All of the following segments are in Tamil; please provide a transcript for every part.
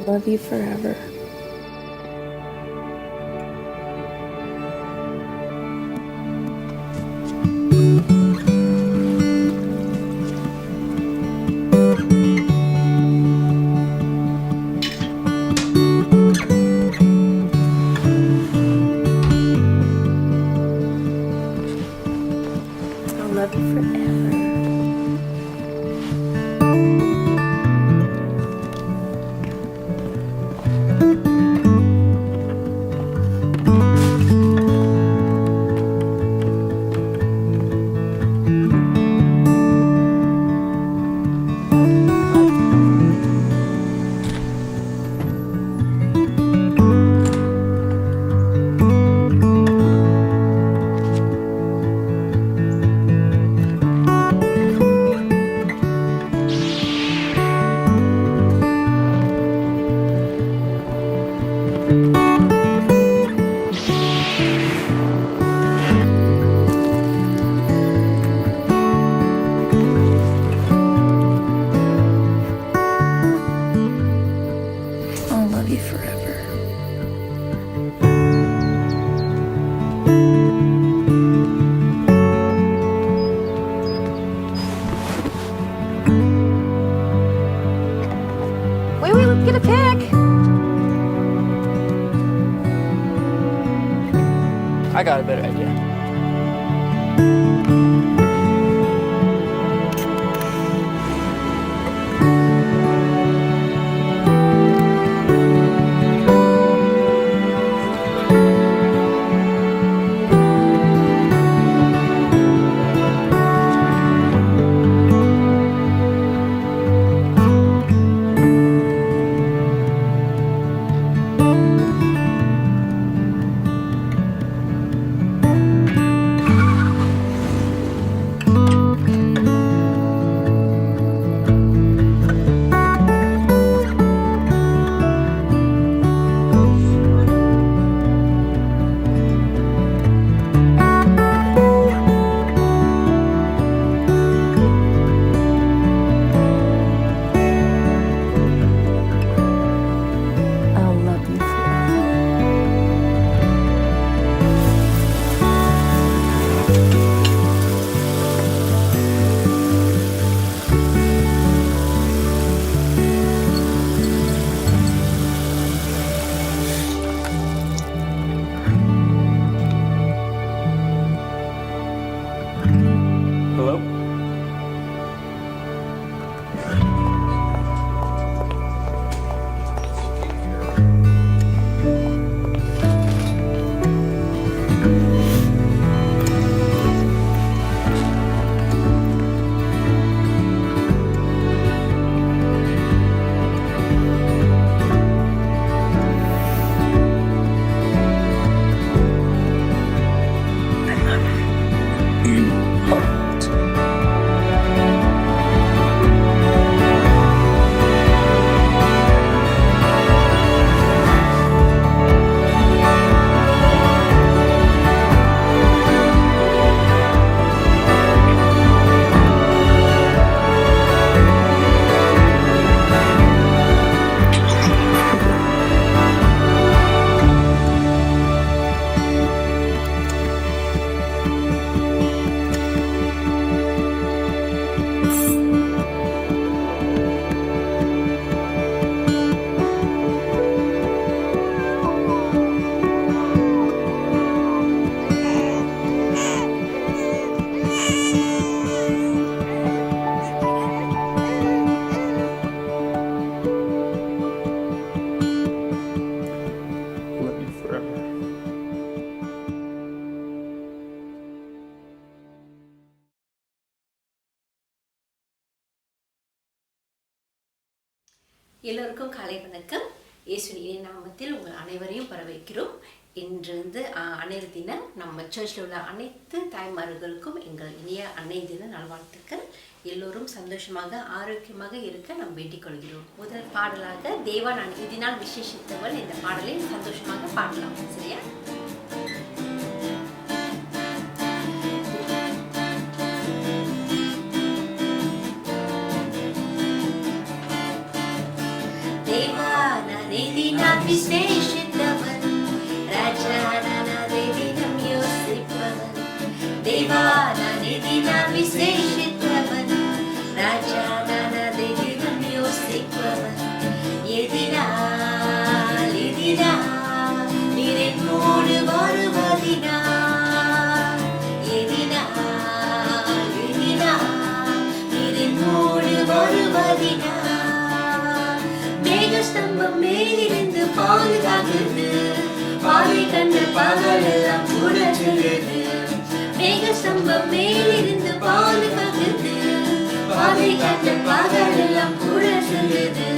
love you forever. I'll love you forever. I'll love you forever. Wait, let's get a pic. I got a better idea. I'll love you forever. Hello? Love you forever. எல்லோருக்கும் காலை வணக்கம். இயேசுவின் நாமத்தில் உங்கள் அனைவரையும் வரவேற்கிறோம். இன்று அன்னையர் தினம். நம்ம சர்ச்சில் உள்ள அனைத்து தாய்மார்களுக்கும் எங்கள் இனிய அன்னை தின நல்வாழ்த்துக்கள். எல்லோரும் சந்தோஷமாக ஆரோக்கியமாக இருக்க நாம் வேண்டிக் கொள்கிறோம். முதல் பாடலாக தேவா நான் இதனால் விசேஷித்தவள் இந்த பாடலை சந்தோஷமாக பாடலாம். சரியா? தேவா விசேஷித்தவன் ராஜான தினம் யோசிப்பவன் தேவான தினம் விசேஷித்தவன் ராஜான தினம் யோசிப்பவன் எதினால் நீர் என்னோடு வருவதினால் எதினால் நீர் என்னோடு வருவதினால் மேகஸ்தம்பம் மேலிருந்து பாதுகாக்குது பாதை கண்ட பகலெல்லாம் கூட சொல்லுது மேகஸ்தம்பம் மேலிருந்து பாதுகாக்குது பாதை கண்ட பகலெல்லாம் கூட சொல்லுது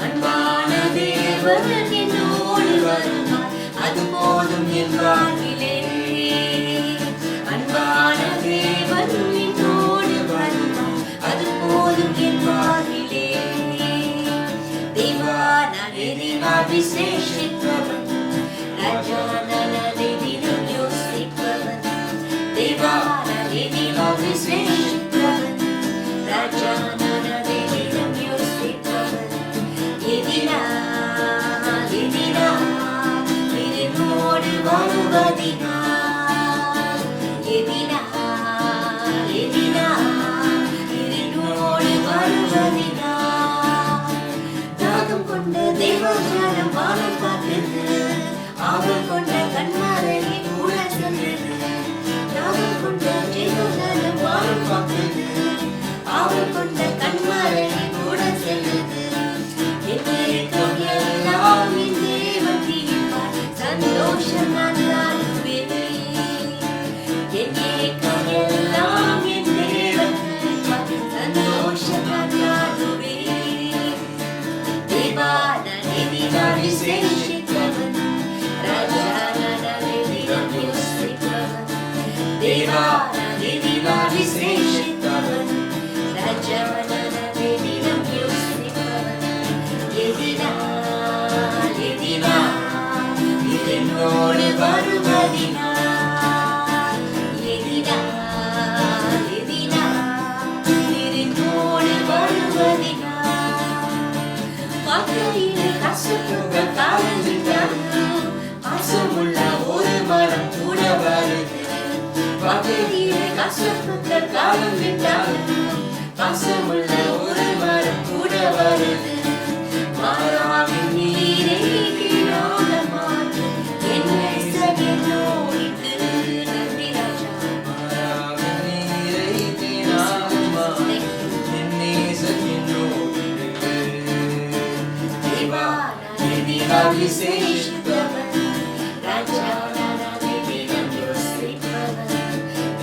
அன்பான தேவன் என்னோடு வருவார் அது போதும் என் வாழ்விலே அன்பான தேவன் என்னோடு வருவார் அது போதும் என் வாழ்விலே தேவான எதினால் விசேஷித்தவன் ராஜான தினம் யோசிப்பவன் தேவான எதினால் விசேஷித்தவன் ராஜான தினம் யோசிப்பவன் எதினால் என்னோடு வருவதினால் எதினால் என்னோடு வருவதினால் தாகம் கொண்ட தேவஜானம் வானம் பார்த்தது ஆவல் கொண்ட கண்மாரையை கூட சென்றது தாகம் கொண்ட தேவஜானம் வானம் பார்த்தது ஆவல் கொண்ட கண்மாரையை கூட செல்லுது என்னிருக்கும் எல்லாம் என் தேவன் தீர்ப்பார் சந்தோஷம் நான் நாடுவேனே என்னிருக்கும் எல்லாம் என் தேவன் தீர்ப்பார் சந்தோஷம் நான் நாடுவேனே தேவான எதினால் விசேஷித்தவன் ராஜான தினம் யோசிப்பவன் தேவான எதினால் விசேஷித்தவன் ராஜான தினம் யோசிப்பவன் எதினால் என்னோடு வருவதினால் எதினால் என்னோடு வருவதினால் வாழ்க்கையிலே கஷ்டத்துகள் காலஞ்சிட்டாலும் பாசமுள்ள ஒரு மரம் கூட வருது வாழ்க்கையிலே கஷ்டத்துகள் காலஞ்சிட்டாலும் பாசமுள்ள ஒரு மரம் கூட வருது மாறாவின் நீரை கீழாக மாற்றும் என்னை சகினோடிக்கு நன்றி ராஜா மாறாவின் நீரை கீழாக மாற்றும் என்னை சகினோடிக்கு தேவான எதினால் விசேஷித்தவன் ராஜான தினம் யோசிப்பவன்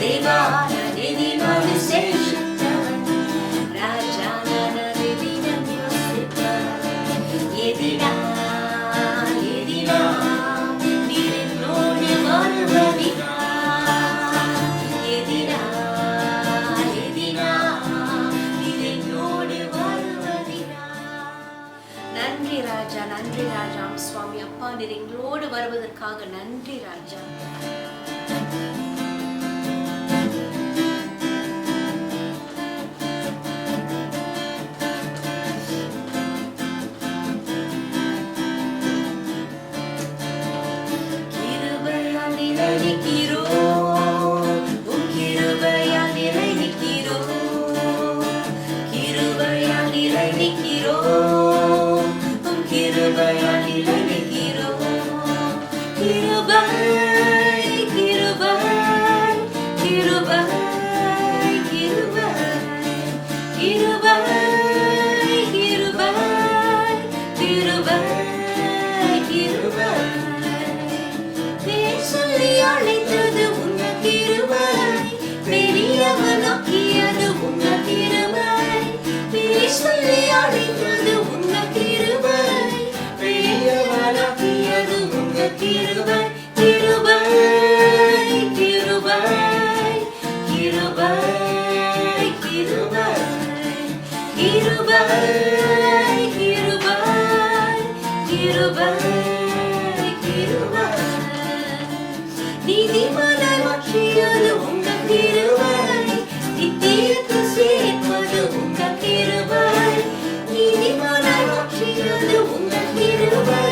தேவான எதினால் விசேஷித்தவன் ராஜான தினம் யோசிப்பவன் எதினால் நீர் என்னோடு வருவதினால் எதினால் நீர் என்னோடு வருவதினால் நன்றி ராஜா சுவாமி அப்பா நீர் எங்களோடு வருவதற்காக நன்றி ராஜா நீதிமானாய் மாற்றியது உங்கள் கிருபை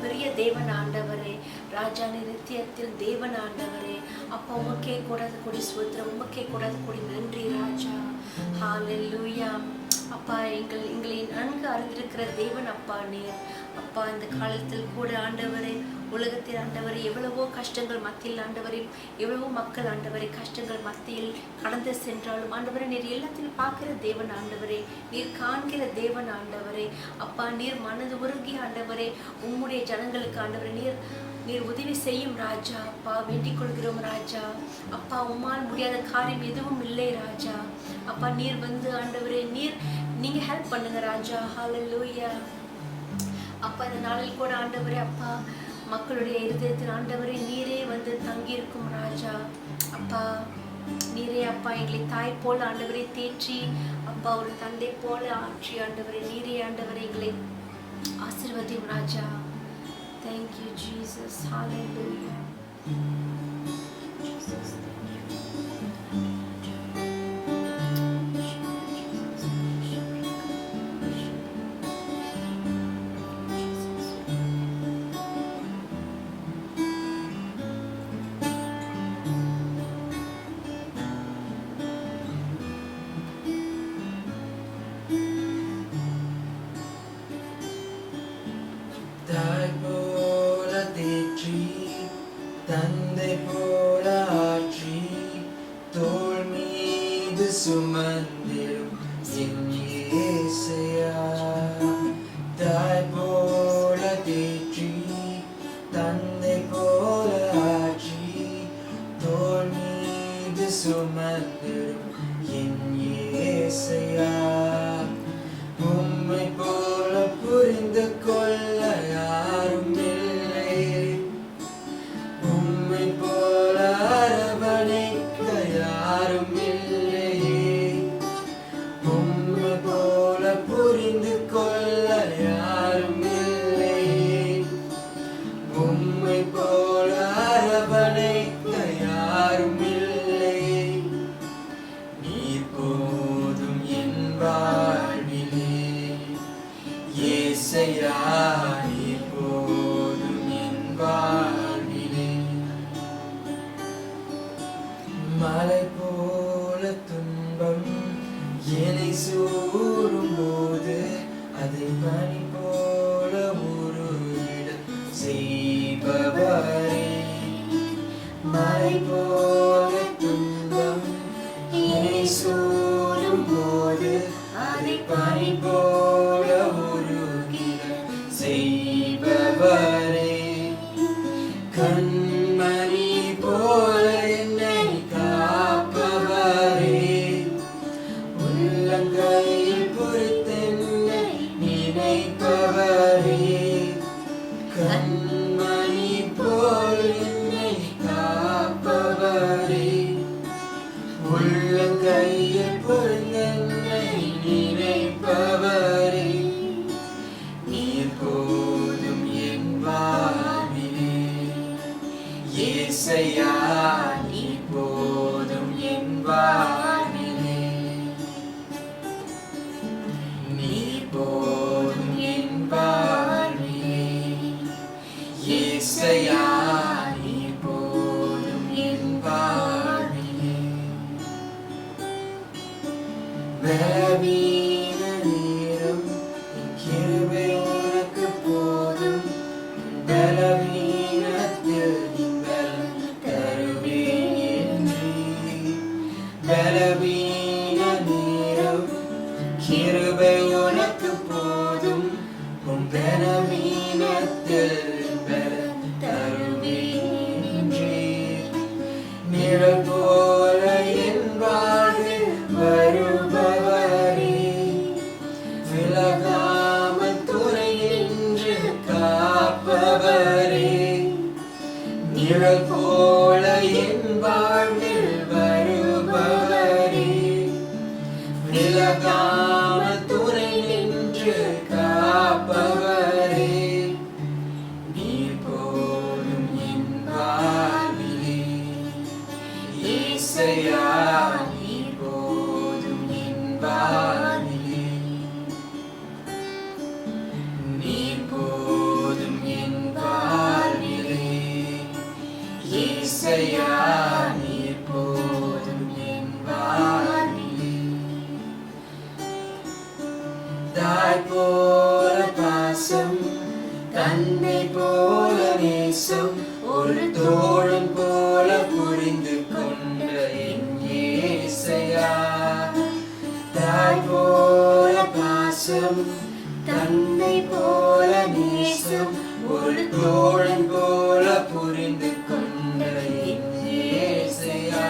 பெரிய தேவன் ஆண்டவரே, ராஜா நித்தியத்தில் தேவன் ஆண்டவரே, அப்பா உமக்கே கூடாத கூடி ஸ்தோத்திரம், உமக்கே கூடாத கூடி நன்றி ராஜா. ஹalleluya. அப்பா எங்களை நன்கு அறிந்திருக்கிற தேவன் அப்பா நீர். அப்பா இந்த காலத்தில் கூட ஆண்டவரே, உலகத்தில் ஆண்டவரே எவ்வளவோ கஷ்டங்கள் மத்தியில் ஆண்டவரே, எவ்வளவோ மக்கள் ஆண்டவரே கஷ்டங்கள் மத்தியில் கடந்து சென்றாலும் ஆண்டவரே நீர் எல்லாத்திலும் பார்க்கிற தேவன் ஆண்டவரே, நீர் காண்கிற தேவன் ஆண்டவரே. அப்பா நீர் மனது உருகி ஆண்டவரே உம்முடைய ஜனங்களுக்கு ஆண்டவரே நீர் உதவி செய்யும் ராஜா. அப்பா வேண்டிக் கொள்கிறோம் ராஜா. அப்பா உம்மால் முடியாத காரியம் எதுவும் இல்லை ராஜா. அப்பா நீர் வந்து ஆண்டவரே நீங்க ஹெல்ப் பண்ணுங்க ராஜா. ஹalleluya. அப்பா இந்த நாளில் கூட ஆண்டவரே அப்பா மக்களுடைய இருதயத்தில் ஆண்டவரே நீரே வந்து தங்கியிருக்கும் ராஜா. அப்பா நீரே அப்பா எங்களை தாய் போல ஆண்டவரை தேற்றி அப்பா ஒரு தந்தை போல ஆற்றி ஆண்டவரே நீரே ஆண்டவரை எங்களை ஆசீர்வதியும் ராஜா. Thank you Jesus. Hallelujah. Jesus. தாய் போல தேற்றி தந்தை போல ஆற்றி தோள் மீது சுமந்திடும் என் இயேசையா. தாய் போல தேற்றி தந்தை போல ஆற்றி தோள் மீது சுமந்திடும் என் இயேசையா. உம்மை போல புரிந்து கொள்ள யாரும் இல்லை, உம்மை போல அரவணைக்க யாரும் இல்லையே. உம்மை போல புரிந்து கொள்ள யாரும் இல்லையே, உம்மை போல அரவணைக்க யாரும் இல்லையே. நீர் போதும் என் வாழ்விலே இயேசையா, நீர் போதும் என் வாழ்விலே. மலை போல துன்பம் என்னை சூழும் போது அதை பனி போல உருவிட செய்பவரே. மலை போல துன்பம் என்னை சூழும் போது அதை பனி போல உருகிட செய்பவரே. கண்மணி போல என்னை காப்பவரே, உள்ளங்கையில் பொறுத்தென்னை நினைப்பவரே. கண்மணி போல் என்னை காப்பவரே, உள்ளங்கையில் பொறுத்தென்னை நினைப்பவரே. நீர் போதும் என் வாழ்விலே இயேசையா, நீர் போதும் என் வாழ்விலே. நீர் போதும் என் வாழ்விலே இயேசையா, நீர் போதும் என் வாழ்விலே. பலவீன நேரம் என் கிருபை உனக்கு போதும், பலவீனத்தில் நீங்கள் தருவேன். பலவீன நேரம் கிருபை உனக்கு போதும், உன் பலவீனத்தில் பலன் தருவேன். நிழல் போல என் வாழ்வில் வருபவரே, விலகாமல் துணை நின்று காப்பவரே. நிழல் போல என் வாழ்வில் வருபவரே, விலகாமல் துணை நின்று தாய் போல பாசம், தந்தை போல நேசம், ஒரு தோழன் போல புரிந்து கொண்ட என் இயேசையா. தாய் போல பாசம், தந்தை போல நேசம், ஒரு தோழன் போல புரிந்து கொண்ட என் இயேசையா.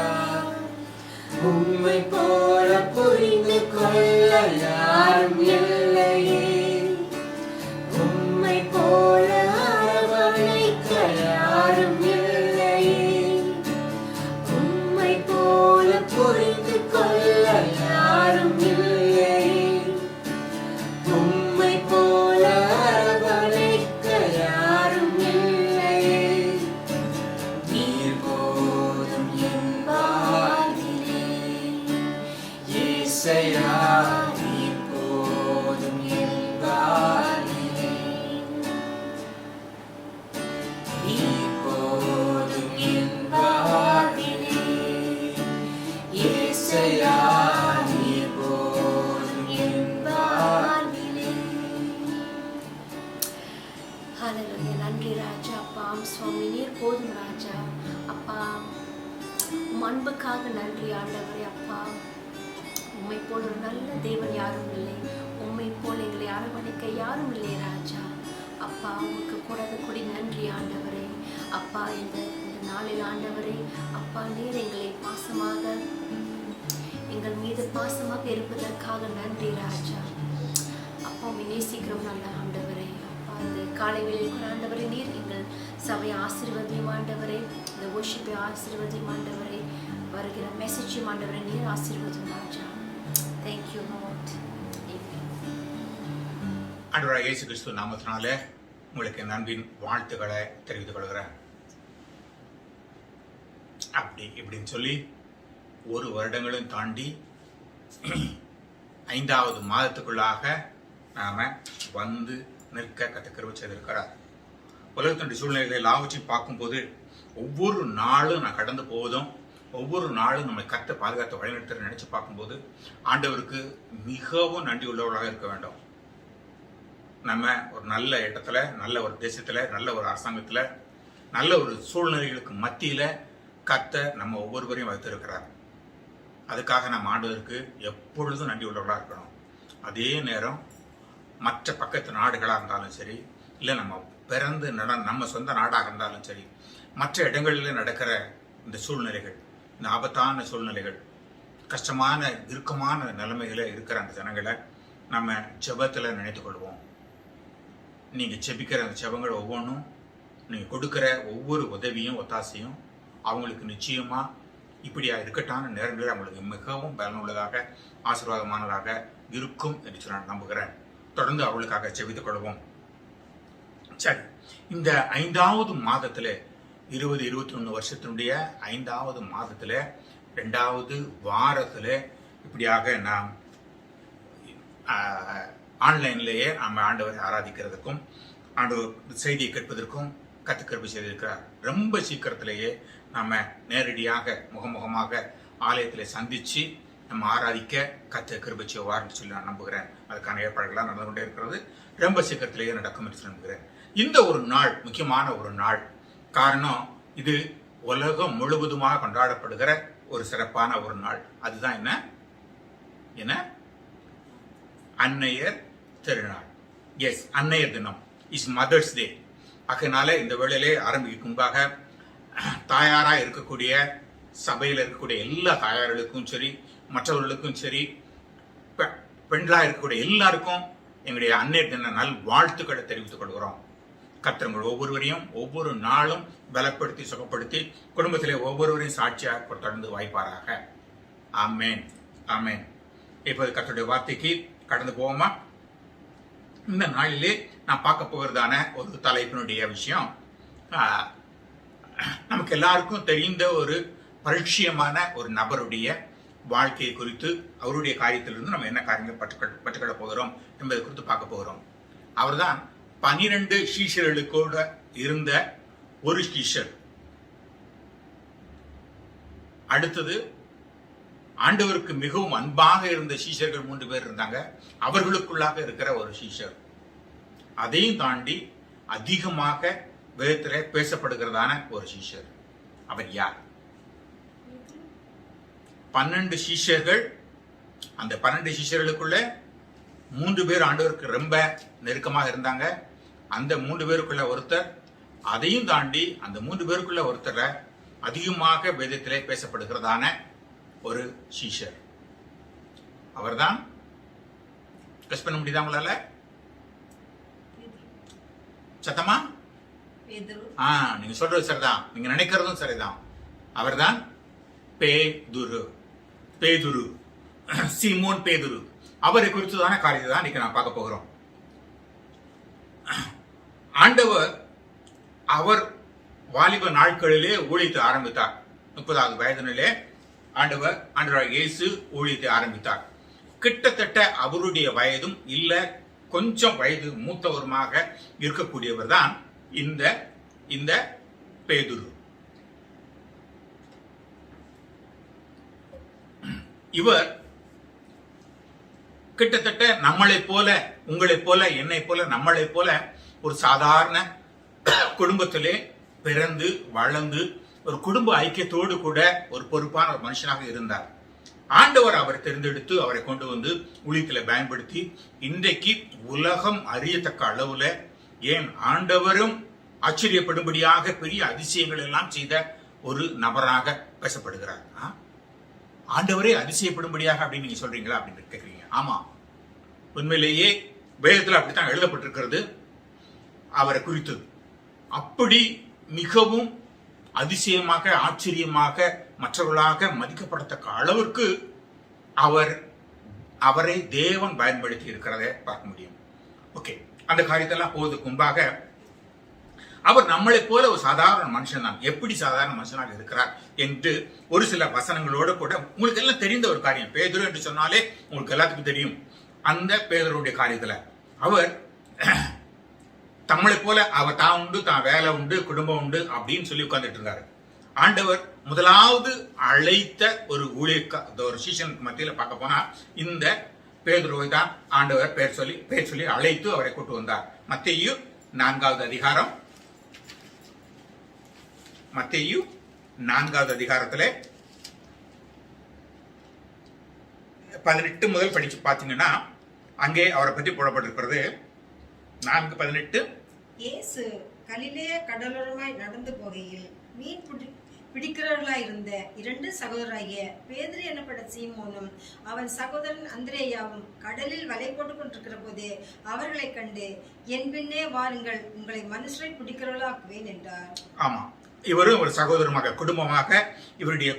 உம்மை போல புரிந்து கொள்ள யாரும் இல்லையே, உம்மை போல அரவணைக்க யாரும் இல்லையே, உம்மை போல புரிந்து கொள்ள யாரும் இல்லையே, உம்மை போல அரவணைக்க யாரும் இல்லையே. நீர் போதும் என் வாழ்விலே இயேசையா, நீர் போதும் என் வாழ்விலே, நீர் போதும் என் வாழ்விலே இயேசையா, நீர் போதும் என் வாழ்விலே. ஹalleluya. நன்றி ராஜா. அப்பா சுவாமி நீர் போதும் ராஜா. அப்பா உம் அன்புக்காக நன்றி ஆண்டவரே. அப்பா உம்மை போல ஒரு நல்ல தேவன் யாரும் இல்லை, உம்மை போல எங்களை அரவணைக்க யாரும் இல்லை ராஜா. அப்பா உமக்கு கூடாத கொடி நன்றி ஆண்டவரே. அப்பா இந்த நாளில் ஆண்டவரே, அப்பா நீர் எங்களை பாசமாக எங்கள் மீது பாசமாக இருப்பதற்காக நன்றி ராஜா. அப்பா உம்மை நேசிக்கிறோம் நல்ல ஆண்டவரே. அப்பா இந்த காலை வேளையில் கூட ஆண்டவரே நீர் எங்கள் சபையை ஆசீர்வதியும் ஆண்டவரே, இந்த worship-ஐ ஆசீர்வதியும் ஆண்டவரே, வருகிற மெசேஜையும் ஆண்டவரே நீர் ஆசீர்வதியும் ராஜா. Thank you Lord. Amen. ஆண்டவராகிய இயேசு கிறிஸ்து நாமத்தினாலே உங்களுக்கு என் அன்பின் வாழ்த்துக்களை தெரிவித்துக் கொள்கிறேன். அப்படி இப்படின்னு சொல்லி ஒரு வருடங்களும் தாண்டி 5வது மாதத்துக்குள்ளாக நாம வந்து நிற்க கற்றுக்கருவு செய்திருக்கிறார். உலகத்தினுடைய சூழ்நிலைகளை எல்லாவற்றையும் பார்க்கும்போது ஒவ்வொரு நாளும் நான் கடந்து போவதும், ஒவ்வொரு நாளும் நம்மை கத்த பாதுகாத்த வழிநடத்த நினைச்சு பார்க்கும்போது ஆண்டவருக்கு மிகவும் நன்றி உள்ளவர்களாக இருக்க வேண்டும். நம்ம ஒரு நல்ல இடத்துல, நல்ல ஒரு தேசத்துல, நல்ல ஒரு அரசாங்கத்துல, நல்ல ஒரு சூழ்நிலைகளுக்கு மத்தியில கத்த நம்ம ஒவ்வொருவரையும் வைத்திருக்கிறார். அதுக்காக நம்ம ஆண்டவருக்கு எப்பொழுதும் நன்றி உள்ளவர்களாக இருக்கணும். அதே நேரம் மற்ற பக்கத்து நாடுகளாக இருந்தாலும் சரி, இல்லை நம்ம பிறந்து நம்ம சொந்த நாடாக இருந்தாலும் சரி, மற்ற இடங்களில் நடக்கிற இந்த சூழ்நிலைகள், இந்த ஆபத்தான சூழ்நிலைகள், கஷ்டமான இறுக்கமான நிலைமைகளில் இருக்கிற அந்த ஜனங்களை நம்ம ஜெபத்தில் நினைத்து கொள்வோம். நீங்கள் ஜெபிக்கிற அந்த ஜெபங்கள் ஒவ்வொன்றும், நீங்கள் கொடுக்குற ஒவ்வொரு உதவியும் ஒத்தாசையும் அவங்களுக்கு நிச்சயமாக இப்படியா இருக்கட்டான நேரங்களில் அவங்களுக்கு மிகவும் பலனுள்ளதாக ஆசீர்வாதமானதாக இருக்கும் என்று சொல்லி நான் நம்புகிறேன். தொடர்ந்து அவர்களுக்காக ஜெபித்துக் கொள்வோம். சரி, இந்த 5வது மாதத்தில் 2021 வருஷத்தினுடைய 5வது மாதத்தில் 2வது வாரத்தில் இப்படியாக நாம் ஆன்லைன்லேயே நம்ம ஆண்டவரை ஆராதிக்கிறதுக்கும் ஆண்டவர் செய்தியை கேட்பதற்கும் கற்றுக்கற்பு செய்திருக்கிறார். ரொம்ப சீக்கிரத்திலேயே நம்ம நேரடியாக முகமுகமாக ஆலயத்தில் சந்தித்து நம்ம ஆராதிக்க கத்த கிருபை செய்வார்னு சொல்லி நான் நம்புகிறேன். அதுக்கான ஏற்பாடுகள்லாம் நடந்து கொண்டே இருக்கிறது. ரொம்ப சீக்கிரத்திலேயே நடக்கும் என்று நம்புகிறேன். இந்த ஒரு நாள் முக்கியமான ஒரு நாள். காரணம், இது உலகம் முழுவதுமாக கொண்டாடப்படுகிற ஒரு சிறப்பான ஒரு நாள். அதுதான் என்ன? அன்னையர் திருநாள். எஸ், அன்னையர் தினம் இஸ் மதர்ஸ் டே. அதனால இந்த வேளையிலே ஆரம்பிக்கும் முன்பாக தாயாராக இருக்கக்கூடிய சபையில் இருக்கக்கூடிய எல்லா தாயார்களுக்கும் சரி, மற்றவர்களுக்கும் சரி, பெண்களாக இருக்கக்கூடிய எல்லாருக்கும் எங்களுடைய அன்னையர் தின நல் வாழ்த்துக்களை தெரிவித்துக் கொள்கிறோம். கர்த்தர் ஒவ்வொருவரையும் ஒவ்வொரு நாளும் பலப்படுத்தி சுகப்படுத்தி குடும்பத்திலே ஒவ்வொருவரையும் சாட்சியாக தொடர்ந்து வாய்ப்பாராக. ஆமேன், ஆமேன். இப்போது கர்த்தருடைய வார்த்தைக்கு கடந்து போவோமா? இந்த நாளிலே நான் பார்க்க போகிறதான ஒரு தலைப்பினுடைய விஷயம், நமக்கு எல்லாருக்கும் தெரிந்த ஒரு பரிட்சயமான ஒரு நபருடைய வாழ்க்கையை குறித்து, அவருடைய காரியத்திலிருந்து நம்ம என்ன காரியங்களை பற்றுக்கொள்ள போகிறோம் என்பதை குறித்து பார்க்க போகிறோம். அவர்தான் 12 சீஷர்களுக்கூட இருந்த ஒரு சீஷர். அடுத்தது ஆண்டவருக்கு மிகவும் அன்பாக இருந்த சீஷர்கள் 3 பேர் இருந்தாங்க. அவர்களுக்குள்ளாக இருக்கிற ஒரு சீஷர். அதையும் தாண்டி அதிகமாக வேதத்திலே பேசப்படுகிறதான ஒரு சீஷர். அவர் யார்? 12 சீஷர்கள். அந்த 12 சீஷர்களுக்குள்ள 3 பேர் ஆண்டவருக்கு ரொம்ப நெருக்கமாக இருந்தாங்க. அந்த 3 பேருக்குள்ள ஒருத்தர். அதையும் தாண்டி அந்த 3 பேருக்குள்ள ஒருத்தர் அதிகமாக வேதத்திலே பேசப்படுகிறதான ஒரு சீஷர். அவர்தான் கெஸ் பண்ண முடியுதா உங்களால? சத்தமா? நீங்க சொல்றது சரிதான், நீங்க நினைக்கிறதும் சரிதான். அவர்தான் பேதுரு. பேதுரு, சீமோன் பேதுரு. அவரை குறித்துதான காரியத்தை தான் இன்னைக்கு நான் பார்க்க போகிறோம். ஆண்டவர் அவர் வாலிப நாட்களிலே ஊழியத்தை ஆரம்பித்தார். 30வது வயதினிலே ஆண்டவர் இயேசு ஊழியத்தை ஆரம்பித்தார். கிட்டத்தட்ட அவருடைய வயதும் இல்ல கொஞ்சம் வயது மூத்தவருமாக இருக்கக்கூடியவர் தான் இந்த பேதுரு. இவர் கிட்டத்தட்ட நம்மளைப் போல, உங்களைப் போல, என்னை போல, நம்மளைப் போல ஒரு சாதாரண குடும்பத்திலே பிறந்து வளர்ந்து ஒரு குடும்ப ஐக்கியத்தோடு கூட ஒரு பொறுப்பான ஒரு மனுஷனாக இருந்தார். ஆண்டவர் அவரை தேர்ந்தெடுத்து அவரை கொண்டு வந்து ஊழியத்துல பயன்படுத்தி இன்றைக்கு உலகம் அறியத்தக்க அளவுல, ஏன் ஆண்டவரும் ஆச்சரியப்படும்படியாக பெரிய அதிசயங்கள் எல்லாம் செய்த ஒரு நபராக பேசப்படுகிறார். ஆண்டவரே அதிசயப்படும்படியாக அப்படின்னு நீங்க சொல்றீங்களா அப்படின்னு கேட்கிறீங்க. ஆமா, உண்மையிலேயே வேதத்தில் அப்படித்தான் எழுதப்பட்டிருக்கிறது அவரை குறித்து. அப்படி மிகவும் அதிசயமாக ஆச்சரியமாக மற்றவர்களாக மதிக்கப்படத்தக்க அளவிற்கு அவரை தேவன் பயன்படுத்தி இருக்கிறதை பார்க்க முடியும். ஓகே, அந்த காரியத்தெல்லாம் போவதற்கு முன்பாக அவர் நம்மளை போல ஒரு சாதாரண மனுஷன் தான். எப்படி சாதாரண மனுஷனாக இருக்கிறார் என்று ஒரு சில வசனங்களோடு கூட உங்களுக்கு எல்லாம் தெரிந்த ஒரு காரியம். பேதுரு என்று சொன்னாலே உங்களுக்கு எல்லாத்துக்கும் தெரியும். அந்த பேதுருடைய காரியத்துல அவர் தம்மளை போல அவர் தான் உண்டு, தான் வேலை உண்டு, குடும்பம் உண்டு அப்படின்னு சொல்லி உட்கார்ந்துட்டு இருந்தாரு. ஆண்டவர் முதலாவது அழைத்த ஒரு ஒரு சீஷனுக்கு மத்தியில பார்க்க போனா இந்த பேதுருவை தான் ஆண்டவர் பேர் சொல்லி அழைத்து அவரை கூட்டு வந்தார். மத்தேயு 4வது அதிகாரம், மத்தேயு 4வது அதிகாரத்திலே 18 முதல் படிச்சு பாத்தீங்கன்னா அங்கே அவரை பற்றி போடப்பட்டிருக்கிறது. 4:18. இயேசு கலிலேய கடலோரமாய் நடந்து போகையில் மீன் பிடிக்கிறவர்களாய் இருந்த 2 சகோதரராகிய பேதுரு எனப்பட்ட சீமோனும் அவன் சகோதரன் அந்திரேயாவும் கடலில் வலை போட்டுக் கொண்டிருக்கிற போதே அவர்களை கண்டு, என் பின்னே வாருங்கள், உங்களை மனுஷரை பிடிக்கிறவர்களாக்குவேன் என்றார். ஆமா, இவரும் ஒரு சகோதரமாக குடும்பமாக இவருடைய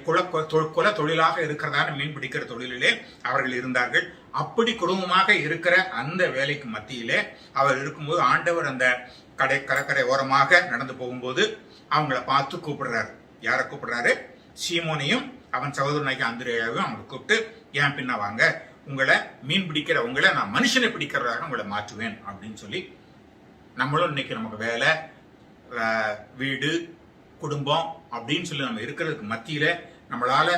குல தொழிலாக இருக்கிறதான மீன் பிடிக்கிற தொழிலிலே அவர்கள் இருந்தார்கள். அப்படி குடும்பமாக இருக்கிற அந்த வேலைக்கு மத்தியிலே அவர் இருக்கும்போது ஆண்டவர் அந்த கடற்கரை ஓரமாக நடந்து போகும்போது அவங்கள பார்த்து கூப்பிடுறாரு. யாரை கூப்பிடுறாரு? சீமோனையும் அவன் சகோதரனாகி அந்திரேயாவையும் அவங்க கூப்பிட்டு, ஏன் பின்ன வாங்க, உங்களை மீன் பிடிக்கிற உங்களை நான் மனுஷனை பிடிக்கிறதாக உங்களை மாற்றுவேன் அப்படின்னு சொல்லி. நம்மளும் இன்னைக்கு நமக்கு வேலை, வீடு, குடும்பம் அப்படின்னு சொல்லி நம்ம இருக்கிறதுக்கு மத்தியில நம்மளால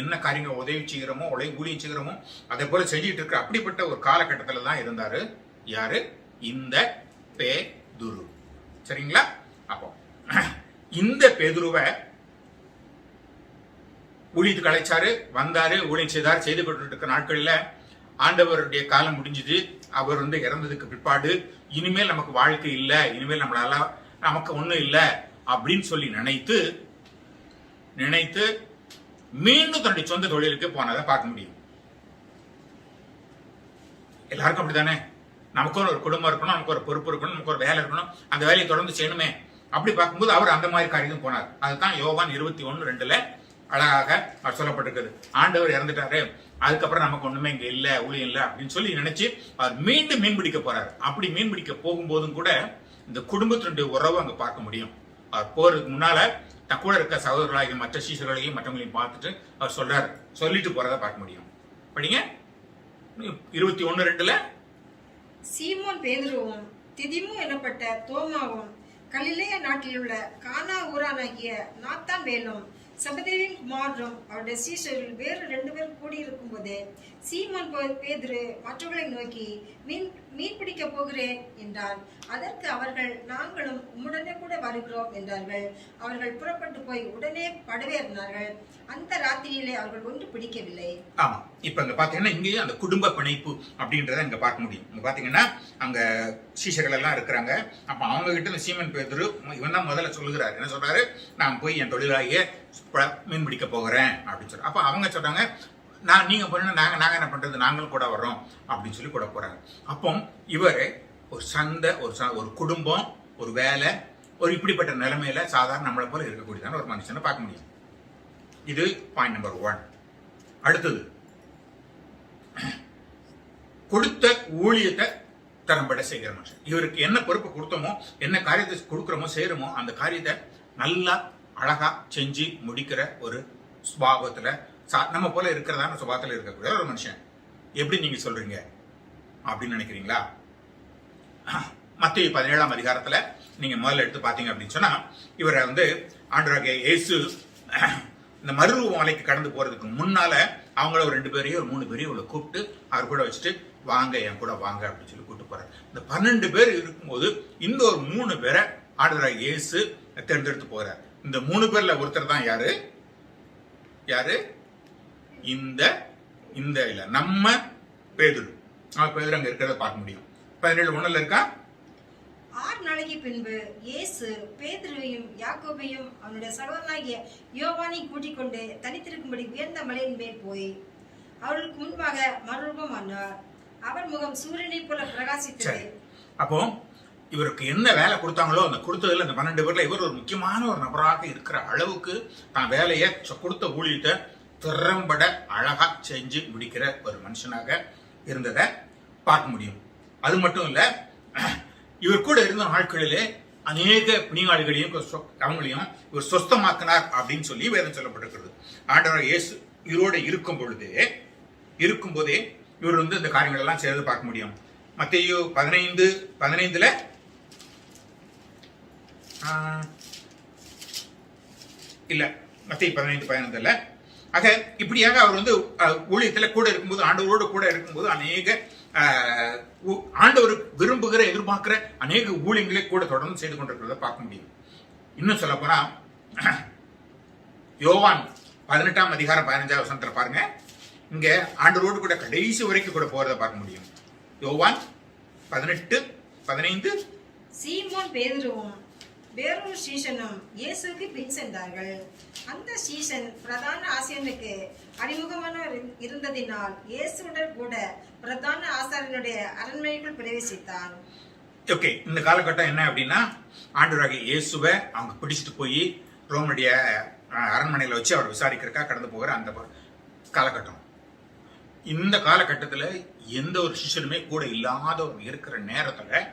என்ன காரியங்கள் உதவி செய்கிறோமோ ஊழியம் செய்கிறோமோ அதே போல செஞ்சுட்டு இருக்கிற அப்படிப்பட்ட ஒரு காலகட்டத்துல தான் இருந்தாரு. யாரு? இந்த பேதுரு. சரிங்களா? அப்போ இந்த பேதுருவை ஊழியத்துக்கு அழைச்சாரு, வந்தாரு, ஊழியம் செய்தார். செய்து கொண்டு இருக்கிற நாட்களில ஆண்டவருடைய காலம் முடிஞ்சது. அவர் இறந்ததுக்கு பிற்பாடு இனிமேல் நமக்கு வாழ்க்கை இல்லை, இனிமேல் நமக்கு ஒண்ணும் இல்லை அப்படின்னு சொல்லி நினைத்து மீண்டும் தன்னுடைய சொந்த தொழிலுக்கு போனதை பார்க்க முடியும். எல்லாருக்கும் அப்படித்தானே? நமக்கும் ஒரு குடும்பம் இருக்கணும், நமக்கு ஒரு பொறுப்பு இருக்கணும், நமக்கு ஒரு வேலை இருக்கணும், அந்த வேலையை தொடர்ந்து செய்யணுமே. அப்படி பார்க்கும்போது அவர் அந்த மாதிரி காரியம் போனார். அதுதான் யோவான் 21:2 அழகாக சொல்லப்பட்டிருக்குது. ஆண்டவர் இறந்துட்டாரு, அதுக்கப்புறம் நமக்கு ஒண்ணுமே இங்க இல்ல, ஊழியம் இல்லை அப்படின்னு சொல்லி நினைச்சு அவர் மீண்டும் மீன் பிடிக்க போறாரு. அப்படி மீன் பிடிக்க போகும்போதும் கூட இந்த குடும்பத்தினுடைய உறவு அங்க பார்க்க முடியும். அவர் போறதுக்கு முன்னால தன் கூட இருக்க சகோதரர்களாகிய மற்ற சீசர்களையும் மற்றவங்களையும் பார்த்துட்டு அவர் சொல்லிட்டு போறதை பார்க்க முடியும். படிங்க 21:2. சீமோன் பேதுருவும் திதிமு எனப்பட்ட தோமாவும் கலிலேய நாட்டில் உள்ள கானா ஊரானாகிய நாத்தான் வேலும் செபதேவின் குமாரரும் அவருடைய சீஷர்கள் வேறு 2 பேர் கூடியிருக்கும் போதே சீமோன் பேதுரு மற்றவர்களை நோக்கி மீன் பிடிக்க போகிறேன் என்றான். அதற்கு அவர்கள், நாங்களும் உம்முடனே கூட வருகிறோம் என்றார்கள். அவர்கள் புறப்பட்டு போய் உடனே படவேறினார்கள். அந்த ராத்திரியிலே அவர்கள் ஒன்று பிடிக்கவில்லை. ஆமா, இப்ப இங்க பாத்தீங்கன்னா இங்கேயும் அந்த குடும்ப பிணைப்பு அப்படின்றத இங்க பார்க்க முடியும். இங்க பாத்தீங்கன்னா அங்க சீஷர்கள் எல்லாம் இருக்கிறாங்க. அப்ப அவங்க கிட்ட இந்த சீமன் பேதுரு இவன் தான் முதல்ல சொல்லுகிறாரு. என்ன சொல்றாரு? நான் போய் என் தொழிலாகிய மீன் பிடிக்க போகிறேன் அப்படின்னு சொல்லி. அப்ப அவங்க சொல்றாங்க, நீங்க பண்ண நாங்க என்ன பண்றது, நாங்களும் கூட வர்றோம் அப்படின்னு சொல்லி கூட போறாங்க. அப்போ இவர் ஒரு சந்தை, ஒரு குடும்பம், ஒரு வேலை, ஒரு இப்படிப்பட்ட நிலைமையில சாதாரண நம்மளை போல இருக்கக்கூடியதான ஒரு மனுஷனை பார்க்க முடியும். இது பாயிண்ட் நம்பர் 1. அடுத்தது, கொடுத்த ஊழியத்தை திறம்பட செய்கிற மனுஷன். இவருக்கு என்ன பொறுப்பு கொடுத்தோமோ, என்ன காரியத்தை கொடுக்குறோமோ செய்யறோமோ, அந்த காரியத்தை நல்லா அழகா செஞ்சு முடிக்கிற ஒரு சுபாவத்துல, நம்ம போல இருக்கிறதான சுபாவத்துல இருக்கக்கூடிய ஒரு மனுஷன். எப்படி நீங்க சொல்றீங்க அப்படின்னு நினைக்கிறீங்களா? மத்தேயு 17ஆம் அதிகாரத்துல நீங்க முதல்ல எடுத்து பாத்தீங்க அப்படின்னு சொன்னா, இவரை ஆண்டவராகிய இயேசு இந்த மறுரூப மலைக்கு கடந்து போறதுக்கு முன்னால அவங்கள ஒரு 2 பேரையும் ஒரு 3 பேரையும் இவ்வளவு கூப்பிட்டு அவர் கூட வச்சுட்டு, வாங்க என் கூட வாங்க அப்படின்னு சொல்லி கூப்பிட்டு போறாரு. இந்த 12 பேர் இருக்கும்போது இந்த ஒரு 3 பேரை ஆண்டவராகிய இயேசு தேர்ந்தெடுத்து போறார். இந்த 3 பேர்ல ஒருத்தர் தான் யாரு? இந்த இல்ல நம்ம பேதுரு. பேதுரு அங்க இருக்கிறத பார்க்க முடியும். 17:1 இருக்கா? 6 நாளைக்கு பின்பு இயேசு பேதுருவையும் யாக்கோபையும் அவனுடைய சகோதரனாகிய யோவானை கூட்டிக் கொண்டு தனித்திருக்கும்படி உயர்ந்த மலையின் மேல் போய் அவர்களுக்கு முன்பாக மறுரூபமானார். அவர் முகம் சூரியனை போல பிரகாசித்தது. அப்போ இவருக்கு என்ன வேலை கொடுத்தாங்களோ அந்த கொடுத்ததுல இந்த 12 பேர்ல இவர் ஒரு முக்கியமான ஒரு நபராக இருக்கிற அளவுக்கு தான் வேலையை கொடுத்த ஊழியத்தை திறம்பட அழகா செஞ்சு முடிக்கிற ஒரு மனுஷனாக இருந்ததை பார்க்க முடியும். அது மட்டும் இல்ல, இவர் கூட இருந்த நாட்களிலே அநேக பிணியாளிகளையும் அவங்களையும் இவர் சொஸ்தமாக்கினார் அப்படின்னு சொல்லி வேதம் சொல்லப்பட்டிருக்கிறது. ஆண்டவர் இயேசு இவரோட இருக்கும்போதே இவர் இந்த காரியங்கள் எல்லாம் செய்து பார்க்க முடியும். மத்தேயு 15:15 இல்ல, மத்தேயு 15:15 ஆக இப்படியாக அவர் ஊழியத்துல கூட இருக்கும்போது, ஆண்டவரோடு கூட இருக்கும்போது அநேக ஆண்டவர் விரும்புகிற எதிர்பார்க்கிற அநேக ஊழியங்களை கூட தொடர்ந்து செய்து கொண்டிருக்கிறத பார்க்க முடியும். இன்னும் சொல்ல போனா யோவான் 18ஆம் அதிகாரம் 15ஆம் வசனத்துல பாருங்க, இங்க ஆண்டவரோடு கூட கடைசி வரைக்கும் கூட போறதை பார்க்க முடியும். யோவான் 18:15 சீமோன் பேதுருவும் வேறொரு சீஷனும் இயேசுக்கு பின் சென்றார்கள். அந்த சீஷன் பிரதான ஆசாரியனுக்கு அறிமுகமான இருந்ததினால் இயேசுடன் கூட பிரதான ஆசாரியனுடைய அரண்மனைக்குள் பிரவேசித்தான். ஓகே, இந்த காலகட்டம் என்ன அப்படின்னா, ஆண்டவராகிய இயேசுவை அவங்க பிடிச்சிட்டு போய் ரோமனுடைய அரண்மனையில வச்சு அவர் விசாரிக்கிறக்கா கடந்து போகிற அந்த காலகட்டம். இந்த காலகட்டத்துல எந்த ஒரு சிஷ்யனுமே கூட இல்லாத இருக்கிற நேரத்துல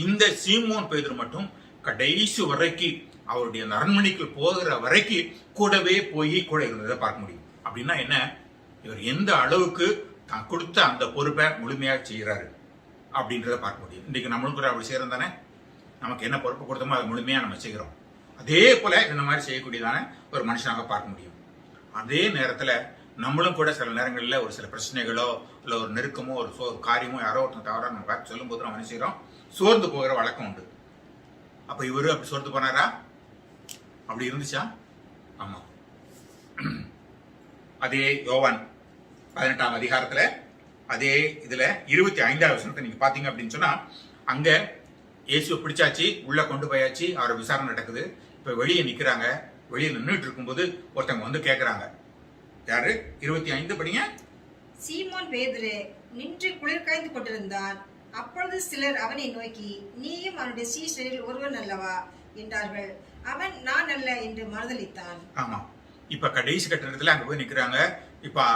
இந்த சீமோன் பேதுரு மட்டும் கடைசி வரைக்கும் அவருடைய அரண்மனைக்கு போகிற வரைக்கும் கூடவே போய் கூட இருந்ததை பார்க்க முடியும். அப்படின்னா என்ன, இவர் எந்த அளவுக்கு தான் கொடுத்த அந்த பொறுப்பை முழுமையாக செய்யறாரு அப்படின்றத பார்க்க முடியும். இன்னைக்கு நம்மளும் கூட அப்படி செய்யறோம் தானே. நமக்கு என்ன பொறுப்பு கொடுத்தோமோ அதை முழுமையா நம்ம செய்கிறோம். அதே போல இந்த மாதிரி செய்யக்கூடியதான ஒரு மனுஷனாக பார்க்க முடியும். அதே நேரத்துல நம்மளும் கூட சில நேரங்களில் ஒரு சில பிரச்சனைகளோ இல்லை ஒரு நெருக்கமோ ஒரு காரியமோ யாரோ ஒருத்தன் தவறா நம்ம பார்த்து சொல்லும் போது நம்ம என்ன செய்யறோம், சோர்ந்து போகிற வழக்கம் உண்டு. அப்ப இவரு அப்படி சோர்ந்து போனாரா? அப்படி இருந்துச்சா? ஆமா. அதே யோவான் 18ஆம் அதிகாரத்துல அதே இதுல 25ஆவது வசனத்தை நீங்க பாத்தீங்க அப்படின்னு சொன்னா, அங்க இயேசுவை பிடிச்சாச்சு, உள்ள கொண்டு போயாச்சு, அவரை விசாரணை நடக்குது. இப்ப வெளியே நிக்கிறாங்க. வெளியே நின்றுட்டு இருக்கும்போது ஒருத்தவங்க கேட்கிறாங்க. யாரு? 25 படிங்க. சீமோன் பேதுரு நின்று குளிர் காய்ந்து கொண்டிருந்தான். அப்பொழுது சிலர் அவனை நோக்கி, நீயும் அவனுடைய சீஷரில் ஒருவன் அல்லவா என்றார்கள். அவன், நான் அல்ல என்று மறுதலித்தான். ஆமா, இப்ப கடைசி கட்டத்துல அங்க போய் நிக்கிறாங்க. இப்ப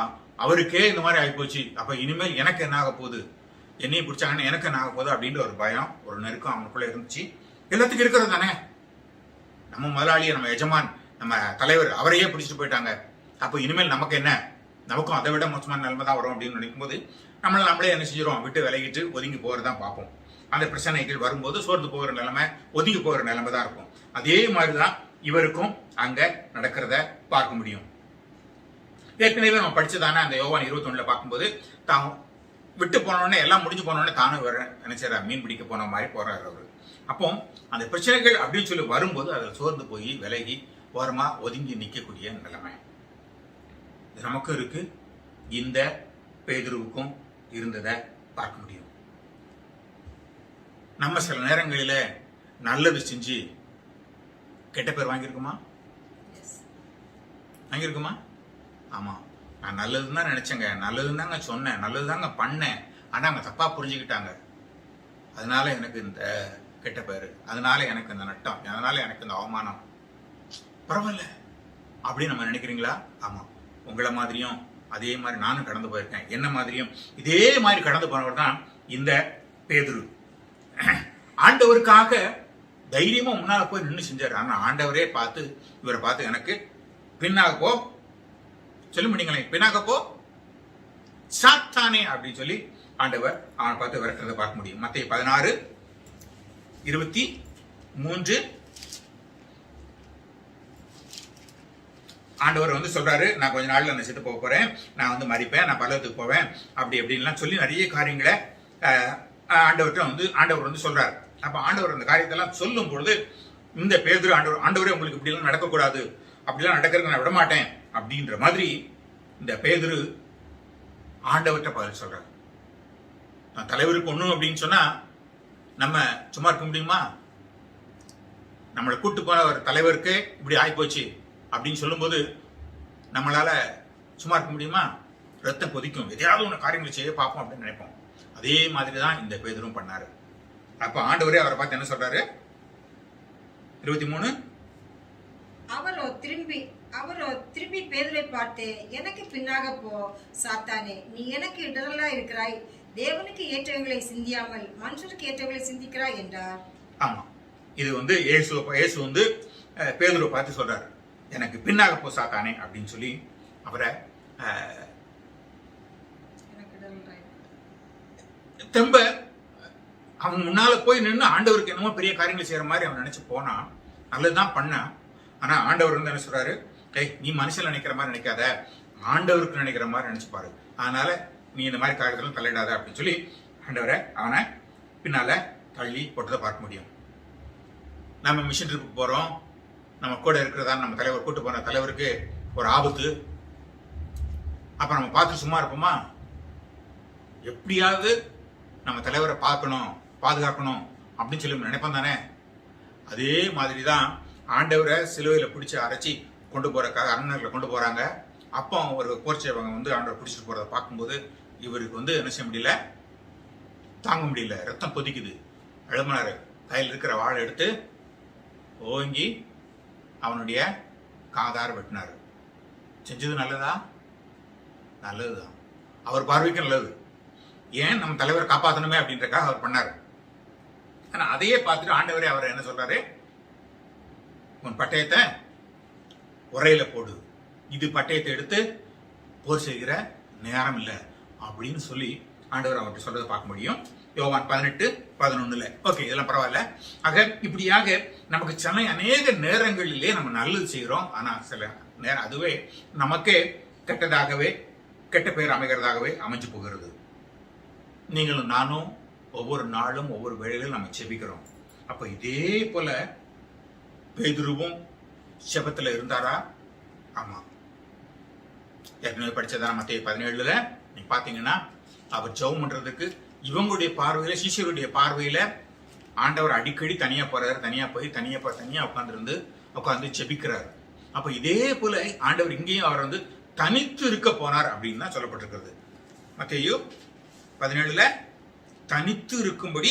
அவருக்கே இந்த மாதிரி ஆகிப்போச்சு. அப்ப இனிமேல் எனக்கு என்ன ஆக போகுது, என்னையும் பிடிச்சாங்கன்னு எனக்கு என்ன ஆக போகுது அப்படின்ற ஒரு பயம், ஒரு நெருக்கம் அவனுக்குள்ள இருந்துச்சு. எல்லாத்துக்கும் இருக்கிறது தானே. நம்ம முதலாளியை, நம்ம எஜமான், நம்ம தலைவர் அவரையே பிடிச்சிட்டு போயிட்டாங்க. அப்போ இனிமேல் நமக்கு என்ன, நமக்கும் அதை விட மோசமான நிலைமை தான் வரும் அப்படின்னு நினைக்கும் போது நம்மளே என்ன செஞ்சிடும், விட்டு விலகிட்டு ஒதுங்கி போறதான் பார்ப்போம். அந்த பிரச்சனைகள் வரும்போது சோர்ந்து போகிற நிலைமை, ஒதுங்கி போகிற நிலைமை தான் இருக்கும். அதே மாதிரிதான் இவருக்கும் அங்க நடக்கிறத பார்க்க முடியும். ஏற்கனவே நம்ம படிச்சதானே அந்த யோவான் 21 பார்க்கும்போது தான் விட்டு போனோடனே எல்லாம் முடிஞ்சு போனோடனே தானும் நினைச்சாரா மீன் பிடிக்க போன மாதிரி போறாரு அவரு. அப்போ அந்த பிரச்சனைகள் அப்படின்னு சொல்லி வரும்போது அதில் சோர்ந்து போய் விலகி ஓரமா ஒதுங்கி நிற்கக்கூடிய நிலைமை இது நமக்கும் இருக்கு. இந்த பேதுருவுக்கும் இருந்ததை பார்க்க முடியும். நம்ம சில நேரங்களில நல்லது செஞ்சு கெட்ட பேர் வாங்கியிருக்குமா? வாங்கியிருக்குமா? ஆமா, நான் நல்லதுன்னு தான் நினைச்சேங்க, நல்லதுன்னு தாங்க சொன்னேன், நல்லதுதாங்க பண்ணேன், ஆனா அவங்க தப்பா புரிஞ்சுக்கிட்டாங்க, அதனால எனக்கு இந்த கெட்ட பேரு, அதனால எனக்கு இந்த நட்டம், அதனால எனக்கு இந்த அவமானம். பரவாயில்ல அப்படின்னு நம்ம நினைக்கிறீங்களா? ஆமா, உங்களை மாதிரியும் அதே மாதிரி நானும் கடந்து போயிருக்கேன். என்ன மாதிரியும் இதே மாதிரி கடந்து போனவர் தான் இந்த பேதுரு. ஆண்டவருக்காக தைரியமா முன்னால போய் நின்று செஞ்சாரு. ஆனா ஆண்டவரே பார்த்து இவரை பார்த்து எனக்கு பின்னாக போ சொல்ல முடியுங்களே, பின்னாக போ சாத்தானே அப்படின்னு சொல்லி ஆண்டவர் அவனை பார்த்து விரட்டுறதை பார்க்க முடியும். மத்தேயு 16:23 ஆண்டவர் வந்து சொல்றாரு, நான் கொஞ்ச நாள்ல நான் செத்து போக போறேன், நான் வந்து மறிப்பேன், நான் பரலோகத்துக்கு போவேன், அப்படி அப்படின்லாம் சொல்லி நிறைய காரியங்களை ஆண்டவர் வந்து சொல்றாரு. அப்ப ஆண்டவர் அந்த காரியத்தெல்லாம் சொல்லும் பொழுது இந்த பேதுரு ஆண்டவரே உங்களுக்கு இப்படி எல்லாம் நடக்கக்கூடாது, அப்படிலாம் நடக்கிறதுக்கு நான் விட மாட்டேன் அப்படின்ற மாதிரி இந்த பேதுரு ஆண்டவர்கிட்ட பதில் சொல்றாரு. நான் தலைவருக்கு ஒண்ணும் அப்படின்னு சொன்னா நம்ம சும்மா இருக்க முடியுமா? நம்மளை கூட்டு போன ஒரு தலைவருக்கு இப்படி ஆயிப்போச்சு அப்படின்னு சொல்லும்போது நம்மளால சும்மா இருக்க முடியுமா? ரத்தம் கொதிக்கும், எதையாவது ஒன்று காரியங்களை செய்ய பார்ப்போம் அப்படின்னு நினைப்போம். அதே மாதிரி தான் இந்த பேதுரும் பண்ணாரு. அப்ப ஆண்டவரே அவரை பார்த்து என்ன சொல்றாரு? 23 அவரோ திரும்பி பேதுரை பார்த்து, எனக்கு பின்னாக போ சாத்தானே, நீ எனக்கு இடரலா இருக்கிறாய், தேவனுக்கு ஏற்றவங்களை சிந்தியாமல் மனுஷருக்கு ஏற்றவங்களை சிந்திக்கிறாய் என்றார். ஆமா, இது வந்து இயேசு வந்து பேதுருவை பார்த்து சொல்றாரு, எனக்கு பின்னாக போ சாத்தானே அப்படின்னு சொல்லி அவரை தெம்ப அவன் முன்னால போய் நின்று ஆண்டவருக்கு என்னமோ பெரிய காரியங்களை செய்யற மாதிரி அவன் நினைச்சு போனான். நல்லதுதான் பண்ணான். ஆனா ஆண்டவர் வந்து என்ன சொல்றாரு, நீ மனுஷன் நினைக்கிற மாதிரி நினைக்காத, ஆண்டவருக்கு நினைக்கிற மாதிரி நினைச்சு பாரு, அதனால நீ இந்த மாதிரி காரியத்திலும் தலையிடாத அப்படின்னு சொல்லி ஆண்டவரை அவனை பின்னால தள்ளி போட்டதை பார்க்க முடியும். நம்ம மிஷன் ட்ரிப்புக்கு போறோம், நம்ம கூட இருக்கிறதா நம்ம தலைவர் கூட்டு போன தலைவருக்கு ஒரு ஆபத்து, அப்ப நம்ம பார்த்து சும்மா இருப்போமா? எப்படியாவது நம்ம தலைவரை பார்க்கணும், பாதுகாக்கணும் அப்படின்னு சொல்லி நினைப்போம் தானே? அதே மாதிரிதான் ஆண்டவரை சிலுவையில பிடிச்சி அரைச்சி கொண்டு போறதுக்காக அரண்மனைகளை கொண்டு போறாங்க. அப்போ ஒரு போர்ச்சேவங்க வந்து ஆண்டவரை பிடிச்சிட்டு போறதை பார்க்கும்போது இவருக்கு வந்து என்ன செய்ய முடியல, தாங்க முடியல, ரத்தம் கொதிக்குது, எழுமனாரு கையில் இருக்கிற வாழை எடுத்து ஓங்கி அவனுடைய காதார வெட்டினாரு. செஞ்சது நல்லதா? நல்லதுதான், அவர் பார்வைக்கு நல்லது. ஏன் நம்ம தலைவரை காப்பாற்றணுமே அப்படின்றக்காக அவர் பண்ணாரு. ஆனா அதையே பார்த்துட்டு ஆண்டவரே அவர் என்ன சொல்றாரு, உன் பட்டயத்தை உரையில போடு, இது பட்டயத்தை எடுத்து போர் செய்கிற நேரம் இல்லை அப்படின்னு சொல்லி ஆண்டவர் அவர்கிட்ட சொல்றதை பார்க்க முடியும். யோவான் 18:11. ஓகே, இதெல்லாம் பரவாயில்ல. ஆக இப்படியாக நமக்கு சென்னை அநேக நேரங்களிலே நம்ம நல்லது செய்கிறோம், ஆனா சில நேரம் அதுவே நமக்கே கெட்டதாகவே கெட்ட பெயர் அமைகிறதாகவே அமைஞ்சு போகிறது. நீங்களும் நானும் ஒவ்வொரு நாளும் ஒவ்வொரு வேளையிலும் நம்ம செபிக்கிறோம். அப்ப இதே போல பேதுருவும் செபத்துல இருந்தாரா? ஆமா, ஏற்கனவே படிச்சதா மத்தேயு 17 நீங்க பாத்தீங்கன்னா அவர் ஜெபம் பண்றதுக்கு இவங்களுடைய பார்வையில, சீஷருடைய பார்வையில ஆண்டவர் அடிக்கடி தனியா போறாரு, தனியா போய் தனியா உட்கார்ந்து செபிக்கிறாரு. அப்ப இதே போல ஆண்டவர் இங்கேயும் அவர் வந்து தனித்து இருக்க போனார் அப்படின்னு தான் சொல்லப்பட்டிருக்கிறது. மத்தேயு 17 தனித்து இருக்கும்படி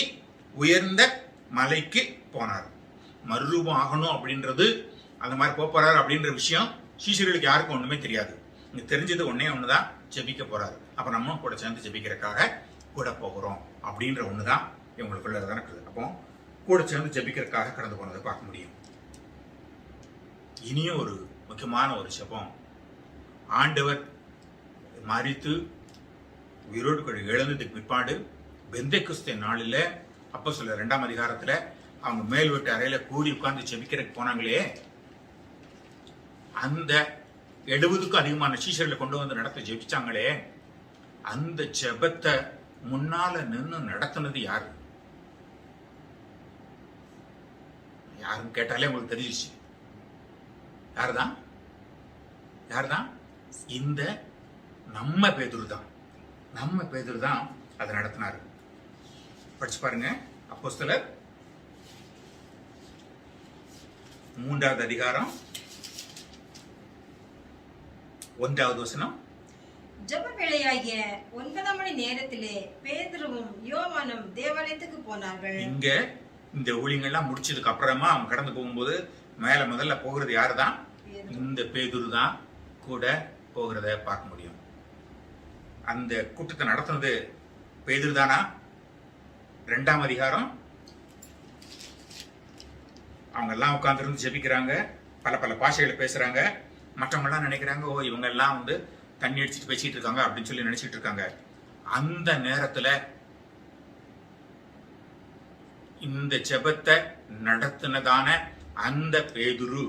உயர்ந்த மலைக்கு போனார். மறுரூபம் ஆகணும் அப்படின்றது, அந்த மாதிரி போறாரு அப்படின்ற விஷயம் சீஷர்களுக்கு யாருக்கும் ஒண்ணுமே தெரியாது. இங்க தெரிஞ்சது ஒன்னே ஒண்ணுதான், ஜெபிக்க போறாரு. அப்ப நம்ம கூட சேர்ந்து ஜெபிக்கிறதுக்காக கூட போகிறோம் அப்படின்ற ஒண்ணுதான் இவங்களுக்குள்ள இருக்குது. அப்போ கூட சேர்ந்து ஜெபிக்கிறதுக்காக கடந்து போனதை பார்க்க முடியும். இனியும் ஒரு முக்கியமான ஒரு ஜெபம், ஆண்டவர் மரித்து உயிரோடு எழுந்ததுக்கு பிற்பாடு பெந்தெக்கோஸ்தே நாளில் அப்போஸ்தலர் 2ஆம் அதிகாரத்துல அவங்க மேல் வீட்டு அறையில கூடி உட்கார்ந்து ஜெபிக்கிறதுக்கு போனாங்களே, அந்த 70க்கும் அதிகமான சீஷர்களை கொண்டு வந்து நடத்த ஜெபிச்சாங்களே, அந்த ஜெபத்தை முன்னால நின்று நடத்தினது யாரு? யாருன்னு கேட்டாலே உங்களுக்கு தெரிஞ்சிச்சு. யாருதான்? யாருதான்? இந்த நம்ம பேதுரு தான். நம்ம பேதுரு தான் அதை நடத்தினாரு. படிச்சு பாருங்க, அப்போஸ்தலர் 3வது அதிகாரம் 1வது வசனம். ஜெப வேளையாகிய 9 மணி நேரத்திலே பேதுருவும் யோவானும் தேவாலயத்துக்கு போனார்கள். இங்க இந்த ஊழியங்கள்லாம் முடிச்சதுக்கு அப்புறமா அவங்க கடந்து போகும்போது மேல முதல்ல போகிறது யாருதான்? இந்த பேதுரு தான் கூட போகிறத பார்க்க முடியும். அந்த கூட்டத்தை நடத்துனது பேதுரு தானா? 2ஆம் அதிகாரம் அவங்க எல்லாம் உட்கார்ந்து இருந்து ஜெபிக்கிறாங்க, பல பல பாஷைகளை பேசுறாங்க. மற்றவங்க எல்லாம் நினைக்கிறாங்க, ஓ இவங்க எல்லாம் வந்து தண்ணி அடிச்சுட்டு பேசிட்டு இருக்காங்க அப்படின்னு சொல்லி நினைச்சிட்டு இருக்காங்க. அந்த நேரத்துல இந்த ஜெபத்தை நடத்தினதான அந்த பேதுரு,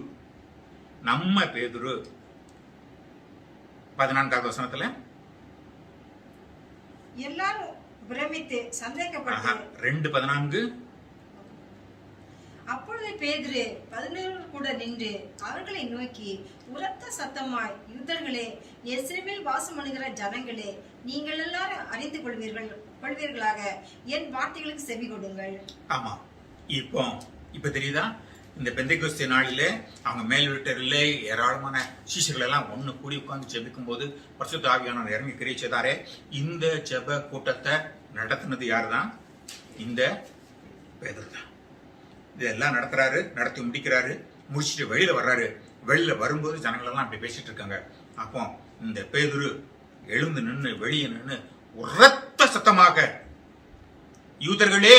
நம்ம பேதுரு 14வது வசனத்துல எல்லாரும் பிரமித்து சந்தேகப்பட்டு 2:14. அப்பொழுது பேதுரு 11 கூட நின்று அவர்களை நோக்கி உரத்த சத்தமாய், யூதர்களே, எருசலேமில் வாசம் பண்ணுகிற ஜனங்களே, நீங்கள் எல்லாரும் அறிந்து கொள்வீர்களாக என் வார்த்தைகளுக்கு செவி கொடுங்கள். ஆமா, இப்ப தெரியுதா? இந்த பெந்தைக்கோஸ்தே நாளிலே அவங்க மேல் வீட்டரிலே ஏராளமான சீஷர்கள் எல்லாம் ஒண்ணு கூடி உட்கார்ந்து ஜெபிக்கும் போது பரிசுத்த ஆவியானவர் இறங்கி கிரியை செய்தாரே. இந்த ஜெப கூட்டத்தை நடத்தினது யாருதான்? இந்த பேதுரு தான். இதெல்லாம் நடத்துறாரு, நடத்தி முடிக்கிறாரு, முடிச்சுட்டு வெளியில வர்றாரு. வெளியில வரும்போது ஜனங்கள் எல்லாம் அப்படி பேசிட்டு இருக்காங்க. அப்போ இந்த பேதுரு எழுந்து நின்று வெளியே நின்று உரத்த சத்தமாக, யூதர்களே,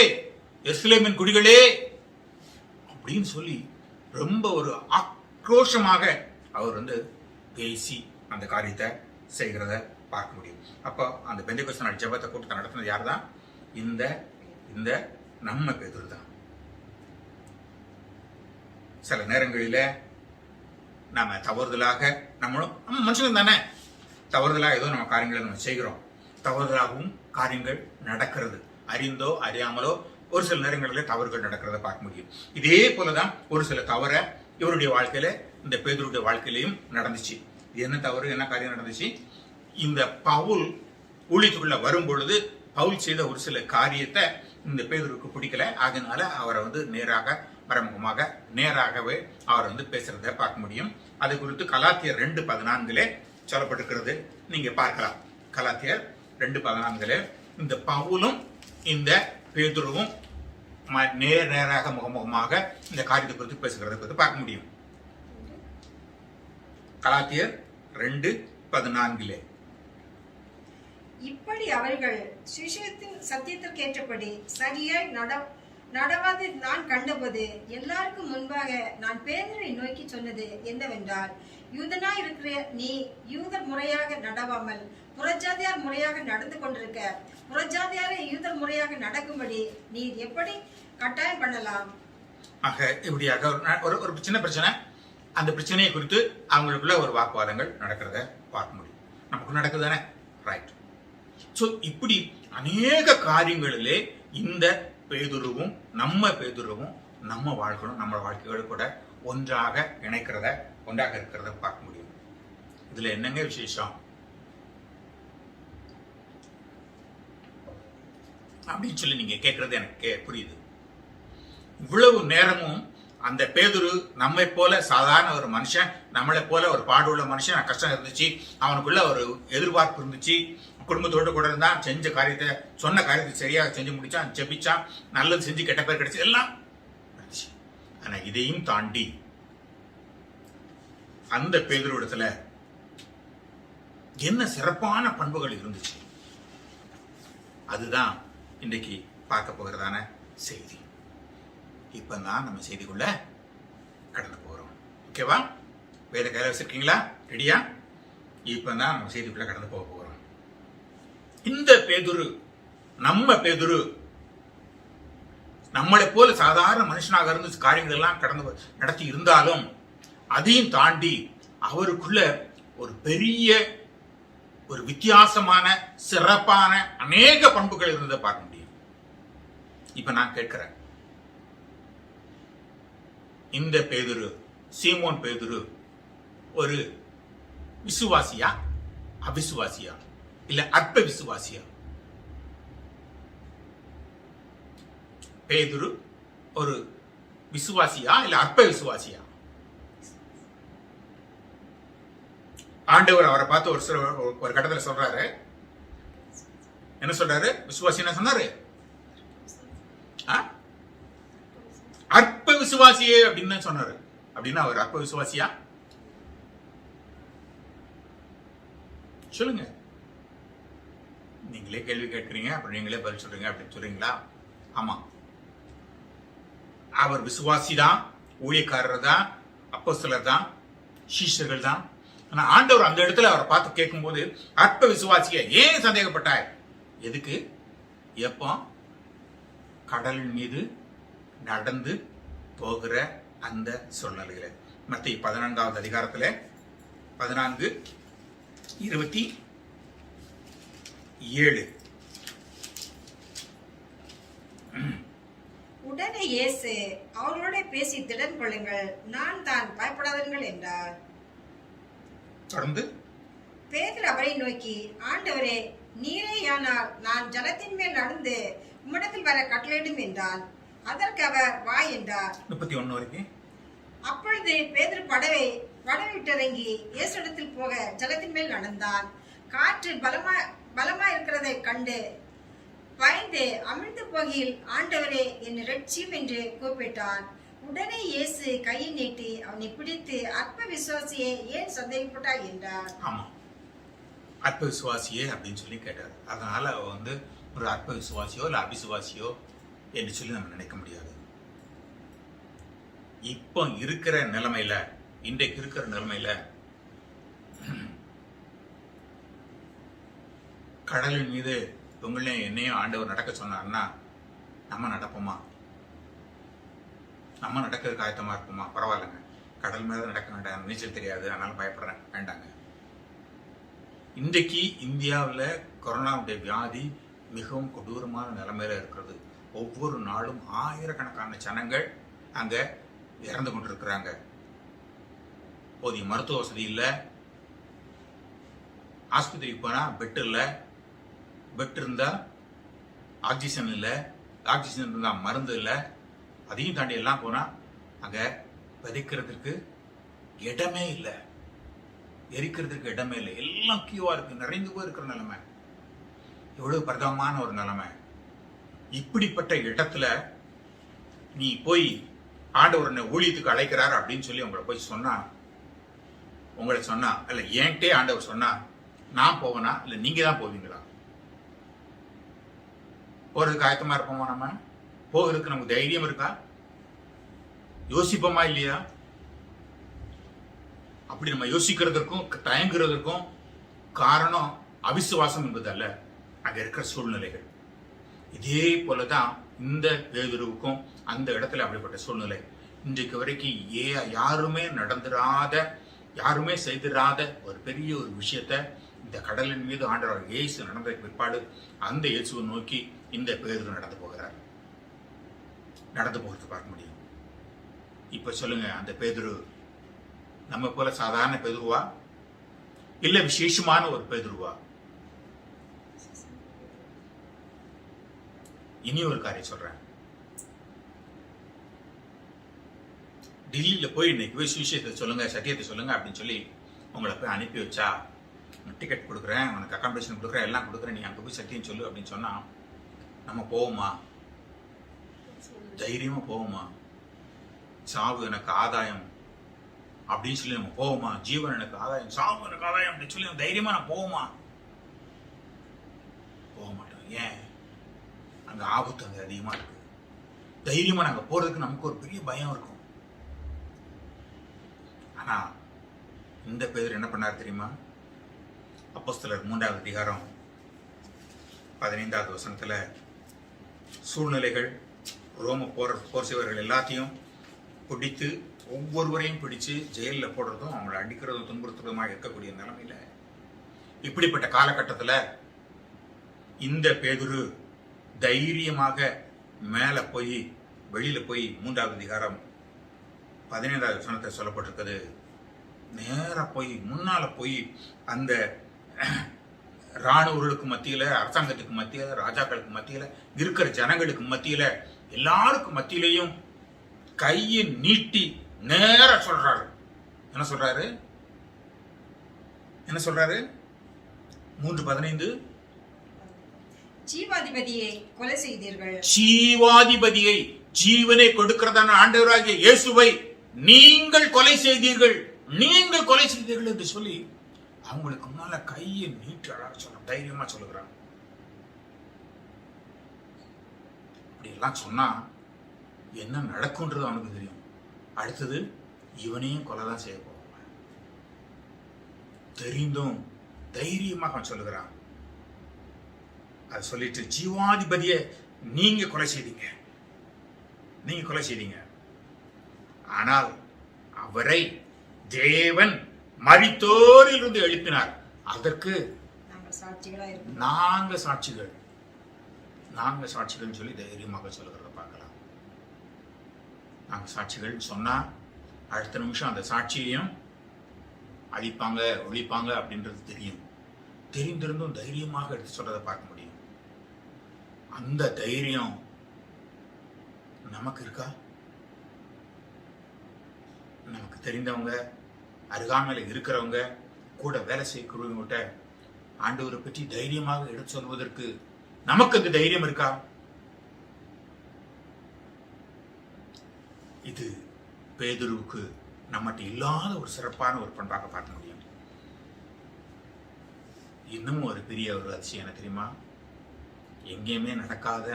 எருசலேமின் குடிகளே அப்படின்னு சொல்லி ரொம்ப ஒரு ஆக்ரோஷமாக அவர் வந்து பேசி அந்த காரியத்தை செய்கிறத பார்க்க முடியும். அப்போ அந்த பெந்தைக்கோஸ்தே நாள் ஜெபத்தை கூட்டத்தை நடத்தினது யார் தான்? இந்த நம்ம பேதுரு தான். சில நேரங்களில நாம தவறுதலாக, நம்ம மனுஷன் தானே, தவறுதலாக ஏதோ நம்ம காரியங்களை நம்ம செய்கிறோம். தவறுதலாகவும் காரியங்கள் நடக்கிறது, அறிந்தோ அறியாமலோ ஒரு சில நேரங்களில் தவறுகள் நடக்கிறத பார்க்க முடியும். இதே போலதான் ஒரு சில தவற இவருடைய வாழ்க்கையில, இந்த பேதுருடைய வாழ்க்கையிலையும் நடந்துச்சு. என்ன தவறு, என்ன காரியம் நடந்துச்சு? இந்த பவுல் ஊழியத்துக்குள்ள வரும் பொழுது பவுல் செய்த ஒரு சில காரியத்தை இந்த பேதுருக்கு பிடிக்கல. அதனால அவரை வந்து மறைமுகமாக நேராகவே அவர் வந்து பேசுறத பார்க்க முடியும். அது குறித்து கலாத்தியர் 2:14 சொல்லப்பட்டிருக்கிறது, நீங்க பார்க்கலாம். கலாத்தியர் 2:14 இந்த பவுலும் இந்த பேதுருவும் நேராக முகமுகமாக இந்த காரியத்தை குறித்து பேசுகிறத குறித்து பார்க்க முடியும். கலாத்தியர் 2:14 இப்படி அவர்கள் சிஷ்யத்தின் சத்தியத்திற்கேற்றபடி சரியாய் நடவாது நான் கண்டபோது எல்லாருக்கும் முன்பாக நான் பேதுருவை நோக்கி சொன்னது என்னவென்றால், யூதனா இருக்கிற நீ யூதர் முறையாக நடவாமல் புறஜாதியார் முறையாக நடந்து கொண்டிருக்க, புறஜாதியாரை யூதர் முறையாக நடக்கும்படி நீ எப்படி கட்டாயம் பண்ணலாம்? ஆக இப்படியாக ஒரு சின்ன பிரச்சனை, அந்த பிரச்சனையை குறித்து அவங்களுக்குள்ள ஒரு வாக்குவாதங்கள் நடக்கிறத பார்க்க முடியும். நமக்கு நடக்குதானே, ரைட்? சோ இப்படி அநேக காரியங்களிலே இந்த பேதுருவும் நம்ம பேதுருவும் நம்ம வாழ்க்கையும் நம்ம வாழ்க்கைகள் கூட ஒன்றாக இருக்கிறத பார்க்க முடியும். இதுல என்னங்க விசேஷம் அப்படின்னு சொல்லி நீங்க கேட்கறது எனக்கு புரியுது. இவ்வளவு நேரமும் அந்த பேதுரு நம்மை போல சாதாரண ஒரு மனுஷன், நம்மளை போல ஒரு பாடுள்ள மனுஷன், கஷ்டம் இருந்துச்சு, அவனுக்குள்ள ஒரு எதிர்பார்ப்பு இருந்துச்சு, குடும்பத்தோடு கூட இருந்தான், செஞ்ச காரியத்தை சொன்ன காரியத்தை சரியாக செஞ்சு முடிச்சான், ஜெபிச்சான், நல்லது செஞ்சு கெட்ட பேர் கிடைச்சு எல்லாம். ஆனா இதையும் தாண்டி அந்த பேதுருவிடத்துல என்ன சிறப்பான பண்புகள் இருந்துச்சு, அதுதான் இன்றைக்கு பார்க்க போகிறதான செய்தி. இப்பதான் நம்ம செய்திக்குள்ள கடந்து போறோம். ஓகேவா? வேத கையில வச்சிருக்கீங்களா? ரெடியா? இப்பதான் நம்ம செய்திக்குள்ள கடந்து போக போகிறோம். இந்த பேதுரு, நம்ம பேதுரு, நம்மளை போல சாதாரண மனுஷனாக இருந்து காரியங்கள் எல்லாம் நடத்தி இருந்தாலும் அதையும் தாண்டி அவருக்குள்ள ஒரு பெரிய ஒரு வித்தியாசமான சிறப்பான அநேக பண்புகள் இருந்ததை பார்க்க முடியும். இப்ப நான் கேட்கிறேன், இந்த பேதுரு, சீமோன் பேதுரு ஒரு விசுவாசியா, அவிசுவாசியா, இல்ல அற்ப விசுவாசியா? பேதுரு ஒரு விசுவாசியா இல்ல அற்ப விசுவாசியா? ஆண்டவர் அவரை பார்த்து ஒரு கட்டத்துல சொல்றாரு, என்ன சொல்றாரு? விசுவாசி என்ன சொன்னாரு? அற்ப விசுவாசியே அப்படின்னு சொன்னாரு. அப்படின்னா அவர் அற்ப விசுவாசியா? சொல்லுங்க. நீங்களே கேள்வி கேட்கிறீங்க, அப்புறம் நீங்களே பதில் சொல்றீங்க அப்படின்னு சொல்றீங்களா? ஆமா, அவர் விசுவாசி தான், ஊழியக்காரர் தான், அப்போஸ்தலர் தான், சீஷர்கள் தான். ஆனா ஆண்டவர் அந்த இடத்துல அவரை பார்த்து கேட்கும் போது அற்ப விசுவாசிய ஏன் சந்தேகப்பட்டார்? எதுக்கு? எப்போ? கடலின் மீது நடந்து போகிற அந்த சூழ்நிலையில. மத்தேயு 14வது அதிகாரத்துல 14:27. உடனே இயேசு அவர்களோட பேசி திடன் கொள்ளுங்கள், நான் தான், பயப்படாதீர்கள் என்றார். தொடர்ந்து பேதுரு அவரை நோக்கி, ஆண்டவரே, நீரேயானால் நான் ஜலத்தின் மேல் நடந்து உம்மிடத்தில் வர கட்டளையிடும் என்றான். அதற்கு அவர், வா என்றார். 31 வரைக்கும். அப்பொழுது பேதுரு படவை விட்டிறங்கி இயேசுவிடத்தில் போக ஜலத்தின் மேல் நடந்தான். காற்று பலமா இருக்கிறதை கண்டு பயந்து அமிழ்ந்து போகையில், ஆண்டவரே, என்னை ரட்சியும் என்று கூப்பிட்டான். உடனே இயேசு கையை நீட்டி அவனை பிடித்து, அற்ப விசுவாசியே, ஏன் சந்தேகப்பட்டாய் என்றார். ஆமா, அற்ப விசுவாசியே அப்படின்னு சொல்லி கேட்டார். அதனால அவர் ஒரு அற்ப விசுவாசியோ இல்ல அபிசுவாசியோ என்று சொல்லி நம்ம நினைக்க முடியாது. இப்போ இருக்கிற நிலைமையில, இன்றைக்கு இருக்கிற நிலைமையில கடலின் மீது உங்களையும் என்னையும் ஆண்டவர் நடக்க சொன்னார்னா நம்ம நடப்போமா? நம்ம நடக்கிறதுக்கு ஆயத்தமா இருப்போமா? பரவாயில்லைங்க, கடல் மேல நடக்க வேண்டாம், நீச்சல் தெரியாது, அதனால பயப்படுறேன், வேண்டாங்க. இன்றைக்கு இந்தியாவில் கொரோனாவுடைய வியாதி மிகவும் கொடூரமான நிலைமையில இருக்கிறது. ஒவ்வொரு நாளும் ஆயிரக்கணக்கான ஜனங்கள் அங்க இறந்து கொண்டிருக்கிறாங்க. போதிய மருத்துவ வசதி இல்லை, ஆஸ்பத்திரிக்கு போனா பெட் இல்லை, பெட் இருந்தா ஆக்சிஜன் இல்லை, ஆக்சிஜன் இருந்தா மருந்து இல்லை, அதையும் தாண்டி எல்லாம் போனா அங்க விதைக்கிறதுக்கு இடமே இல்லை, எரிக்கிறதுக்கு இடமே இல்லை, எல்லாம் கியூவா இருக்கு, நிறைந்து போய் இருக்கிற நிலைமை. எவ்வளவு பரிதாபமான ஒரு நிலைமை. இப்படிப்பட்ட இடத்துல நீ போய் ஆண்டவர் என்னை ஊழியத்துக்கு அழைக்கிறார் அப்படின்னு சொல்லி உங்களை போய் சொன்னா, உங்களை சொன்னா இல்ல ஏன்ட்டே ஆண்டவர் சொன்னா, நான் போவேனா இல்ல நீங்க தான் போவீங்களா? போறதுக்கு ஆயத்தமா இருப்போமா? நம்ம போகிறதுக்கு நமக்கு தைரியம் இருக்கா? யோசிப்போமா இல்லையா? அப்படி நம்ம யோசிக்கிறதுக்கும் தயங்குறதுக்கும் காரணம் அவிசுவாசம் என்பது அல்ல, அங்க இருக்கிற சூழ்நிலைகள். இதே போலதான் இந்த பேதுருவுக்கும் அந்த இடத்துல அப்படிப்பட்ட சூழ்நிலை. இன்றைக்கு வரைக்கும் யாருமே நடந்துராத, யாருமே செய்திராத ஒரு பெரிய ஒரு விஷயத்த இந்த கடலின் மீது ஆண்டவர் இயேசு நடந்த பிற்பாடு அந்த இயேசுவை நோக்கி இந்த பேதுரு நடந்து போகிறார். நடந்து போகிறது பார்க்க முடியும். இப்ப சொல்லுங்க, அந்த பேதுரு நம்ம போல சாதாரண பேதுருவா இல்ல விசேஷமான ஒரு பேதுருவா? இனி ஒரு காரியம் சொல்றேன். டெல்லியில போய் இன்னைக்கு போய் சுவிசேஷத்தை சொல்லுங்க, சத்தியத்தை சொல்லுங்க அப்படின்னு சொல்லி உங்களை போய் அனுப்பி வச்சா, டிக்கெட் கொடுக்குறேன், உனக்கு அக்காமடேஷன் கொடுக்குறேன், எல்லாம் கொடுக்குறேன், நீ அங்கே போய் சத்தியம் சொல்லு அப்படின்னு சொன்னா நம்ம போவோமா? தைரியமா போவோமா? சாவு எனக்கு ஆதாயம் அப்படின்னு சொல்லி நம்ம போவோமா? ஜீவன் எனக்கு ஆதாயம், சாவு எனக்கு ஆதாயம் அப்படின்னு சொல்லி தைரியமா நான் போவோமா? போக மாட்டோம். ஏன்? அங்க ஆபத்து அங்க அதிகமா இருக்கு. தைரியமா நாங்க போறதுக்கு நமக்கு ஒரு பெரிய பயம் இருக்கும். ஆனா இந்த பேர் என்ன பண்ணார் தெரியுமா? அப்போஸ்தலர் 3வது அதிகாரம் 15வது வசனத்துல சூழ்நிலைகள், ரோம போர் செய்வர்கள் எல்லாத்தையும் பிடித்து ஒவ்வொருவரையும் பிடிச்சு ஜெயிலில் போடுறதும் அவங்கள அடிக்கிறதும் துன்புறுத்துறதுமாக இருக்கக்கூடிய நிலைமையில இப்படிப்பட்ட காலகட்டத்தில் இந்த பேதுரு தைரியமாக மேலே போய் வெளியில போய் 3வது அதிகாரம் 15வது வசனத்தை சொல்லப்பட்டிருக்குது. நேரா போய் முன்னால போய் அந்த இராணுவர்களுக்கு மத்தியில, அரசாங்கத்துக்கு மத்தியில, ராஜாக்களுக்கு மத்தியில, இருக்கிற ஜனங்களுக்கு மத்தியில, எல்லாருக்கும் மத்தியிலையும் கையை நீட்டி நேர சொல்றாரு. என்ன சொல்றாரு? என்ன சொல்றாரு? 3:15 ஜீவாதிபதியை கொலை செய்தீர்கள். ஜீவாதிபதியை, ஜீவனை கொடுக்கிறதான ஆண்டவராகிய இயேசுவை நீங்கள் கொலை செய்தீர்கள், நீங்கள் கொலை செய்தீர்கள் என்று சொல்லி அவங்களுக்கு முன்னால கையை நீட்டி அழகா சொல்ல, தைரியமா சொல்லுகிறாங்க. அப்படி எல்லாம் சொன்னா என்ன நடக்கும்ன்றது அவனுக்கு தெரியும். அடுத்தது இவனையும் கொலை தான் செய்ய போவாங்க தெரிந்தும் தைரியமாக அவன் சொல்லுகிறான். அது சொல்லிட்டு ஜீவாதிபதியை நீங்க கொலை செய்தீங்க, நீங்க கொலை செய்தீங்க. ஆனால் அவரை தேவன் மரித்தோரிலிருந்து எழுப்பினார். அதற்கு நாங்க சாட்சிகள், நாங்க சாட்சிகள் சொல்லி தைரியமாக சொல்லுகிறத பார்க்கலாம். நாங்க சாட்சிகள் சொன்னா அடுத்த நிமிஷம் அந்த சாட்சியையும் அழிப்பாங்க, ஒழிப்பாங்க அப்படின்றது தெரியும். தெரிந்திருந்தும் தைரியமாக எடுத்து சொல்றதை பார்க்க முடியும். அந்த தைரியம் நமக்கு இருக்கா? நமக்கு தெரிந்தவங்க, அருகாமையில் இருக்கிறவங்க, கூட வேலை செய்யக்கூடியவங்கிட்ட ஆண்டவரை பற்றி தைரியமாக எடுத்து சொல்வதற்கு நமக்கு அந்த தைரியம் இருக்கா? இது பேதுருவுக்கு நம்மகிட்ட இல்லாத ஒரு சிறப்பான ஒரு பண்பாக பார்க்க முடியும். இன்னும் ஒரு பெரிய ஒரு அதிசயம் என்ன தெரியுமா? எங்கேயுமே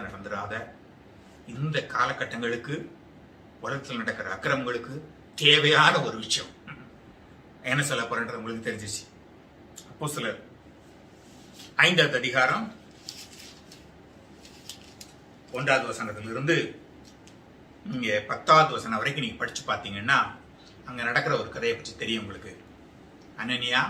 நடந்துராத இந்த காலகட்டங்களுக்கு, உலகத்தில் நடக்கிற அக்கிரமங்களுக்கு தேவையான ஒரு விஷயம் என்ன சொல்ல போறேன்றது உங்களுக்கு தெரிஞ்சிச்சு. அப்போஸ்தலர் 5வது அதிகாரம் 1வது வசனத்திலிருந்து நீங்க 10வது வசனம் வரைக்கும் நீங்க படிச்சு பார்த்தீங்கன்னா அங்க நடக்கிற ஒரு கதையை பற்றி தெரியும் உங்களுக்கு. அனனியா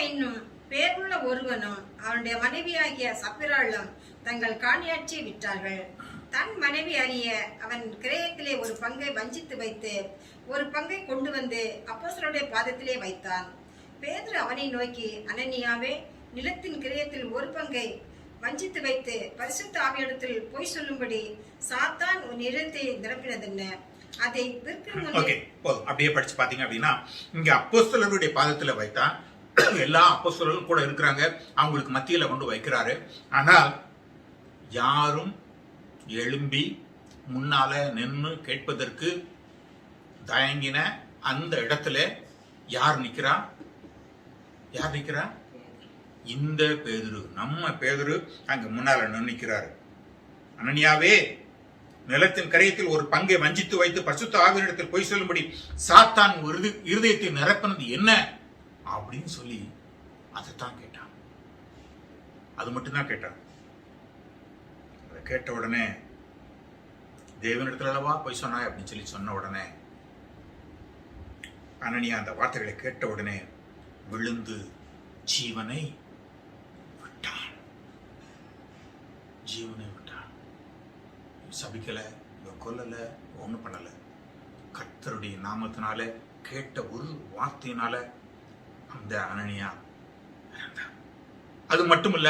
என்னும் பேருள்ள ஒருவனும் அவனுடைய மனைவியாகிய சப்பிராளும் தங்கள் காணியாட்சியை விட்டார்கள். தன் மனைவி அறிய அவன் கிரயத்திலே ஒரு பங்கை வஞ்சித்து வைத்து ஒரு பங்கை கொண்டு வந்து அப்போஸ்தலருடைய பாதத்திலே வைத்தான். பேதுரு அவனை நோக்கி, அனனியாவே, நிலத்தின் கிரயத்தில் ஒரு பங்கை வஞ்சித்து வைத்து பரிசுத்த ஆவியிடத்தில் பொய் சொல்லும்படி சாத்தான் உன் இடத்தை நிரப்பினதென்ன? அதை விற்கும் முன்னே போதும். அப்படியே படிச்சு பாத்தீங்க அப்படின்னா இங்க அப்போஸ்தலருடைய பாதத்துல வைத்தான். எல்லா அப்போஸ்தலர்களும் கூட இருக்கிறாங்க, அவங்களுக்கு மத்தியில கொண்டு வைக்கிறாரு. ஆனால் யாரும் எழும்பி முன்னால நின்று கேட்பதற்கு தயங்கின அந்த இடத்துல யார் நிக்கிறா? யார் நிக்கிறா? இந்த பேதுரு, நம்ம பேதுரு அங்க முன்னால நிற்கிறாரு. அனனியாவே, நிலத்தின் கரையத்தில் ஒரு பங்கை வஞ்சித்து வைத்து பரிசுத்த ஆவியினிடத்தில் பொய் சொல்லும்படி சாத்தான் இருதயத்தை நிரப்பினது என்ன அப்படின்னு சொல்லி அதைத்தான் கேட்டான். அது மட்டும்தான் கேட்டான். அதை கேட்ட உடனே தேவனிடத்துல அல்லவா பொய் சொன்னாய் அப்படின்னு சொல்லி சொன்ன உடனே அனனியா அந்த வார்த்தைகளை கேட்ட உடனே விழுந்து ஜீவனை விட்டான். ஜீவனை விட்டான். சபிக்கல, கொல்லல, ஒண்ணும் பண்ணல. கர்த்தருடைய நாமத்தினால கேட்ட ஒரு வார்த்தையினால அந்த அனனியா இறந்தார். அது மட்டும் இல்ல,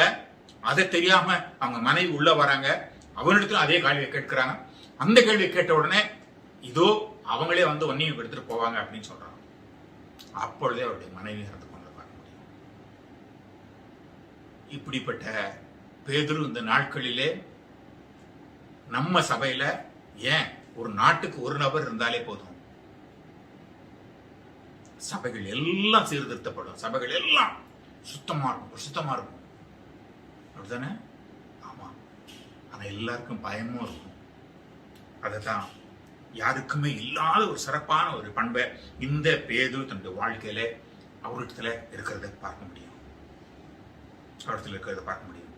அதை தெரியாம அவங்க மனைவி உள்ள வராங்க, அவனிடத்துல அதே கேள்வியை கேட்கிறாங்க. அந்த கேள்வியை கேட்ட உடனே இதோ அவங்களே வந்து ஒன்னையும் எடுத்துட்டு போவாங்க அப்படின்னு சொல்றாங்க. அப்பொழுதே அவருடைய மனைவி இறந்து கொண்டு பார்க்க முடியும். இப்படிப்பட்ட பேதுரு இந்த நாட்களிலே நம்ம சபையில ஏன் ஒரு நாட்டுக்கு ஒரு நபர் இருந்தாலே போதும், சபைகள் எல்லாம் சீர்திருத்தப்படும், சபைகள் எல்லாம் சுத்தமா இருக்கும், சுத்தமா இருக்கும். அப்படித்தானே? ஆமா. ஆனா எல்லாருக்கும் பயமும் இருக்கும். அதுதான் யாருக்குமே இல்லாத ஒரு சிறப்பான ஒரு பண்பை இந்த பேதுரு தன்னுடைய வாழ்க்கையில அவரிடத்துல இருக்கிறத பார்க்க முடியும். அவரிடத்துல இருக்கிறத பார்க்க முடியும்.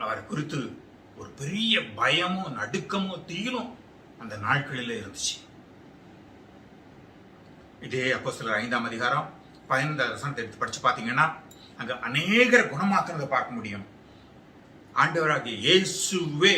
அவரை குறித்து ஒரு பெரிய பயமும் நடுக்கமும் தீரும் அந்த நாட்களில் இருந்துச்சு. இதே அப்போஸ்தலர் 5ஆம் அதிகாரம் 15 வசனத்தை எடுத்து படிச்சு பார்த்தீங்கன்னா அங்க அநேகரை குணமாக்குறதை பார்க்க முடியும். ஆண்டவராகிய இயேசுவே,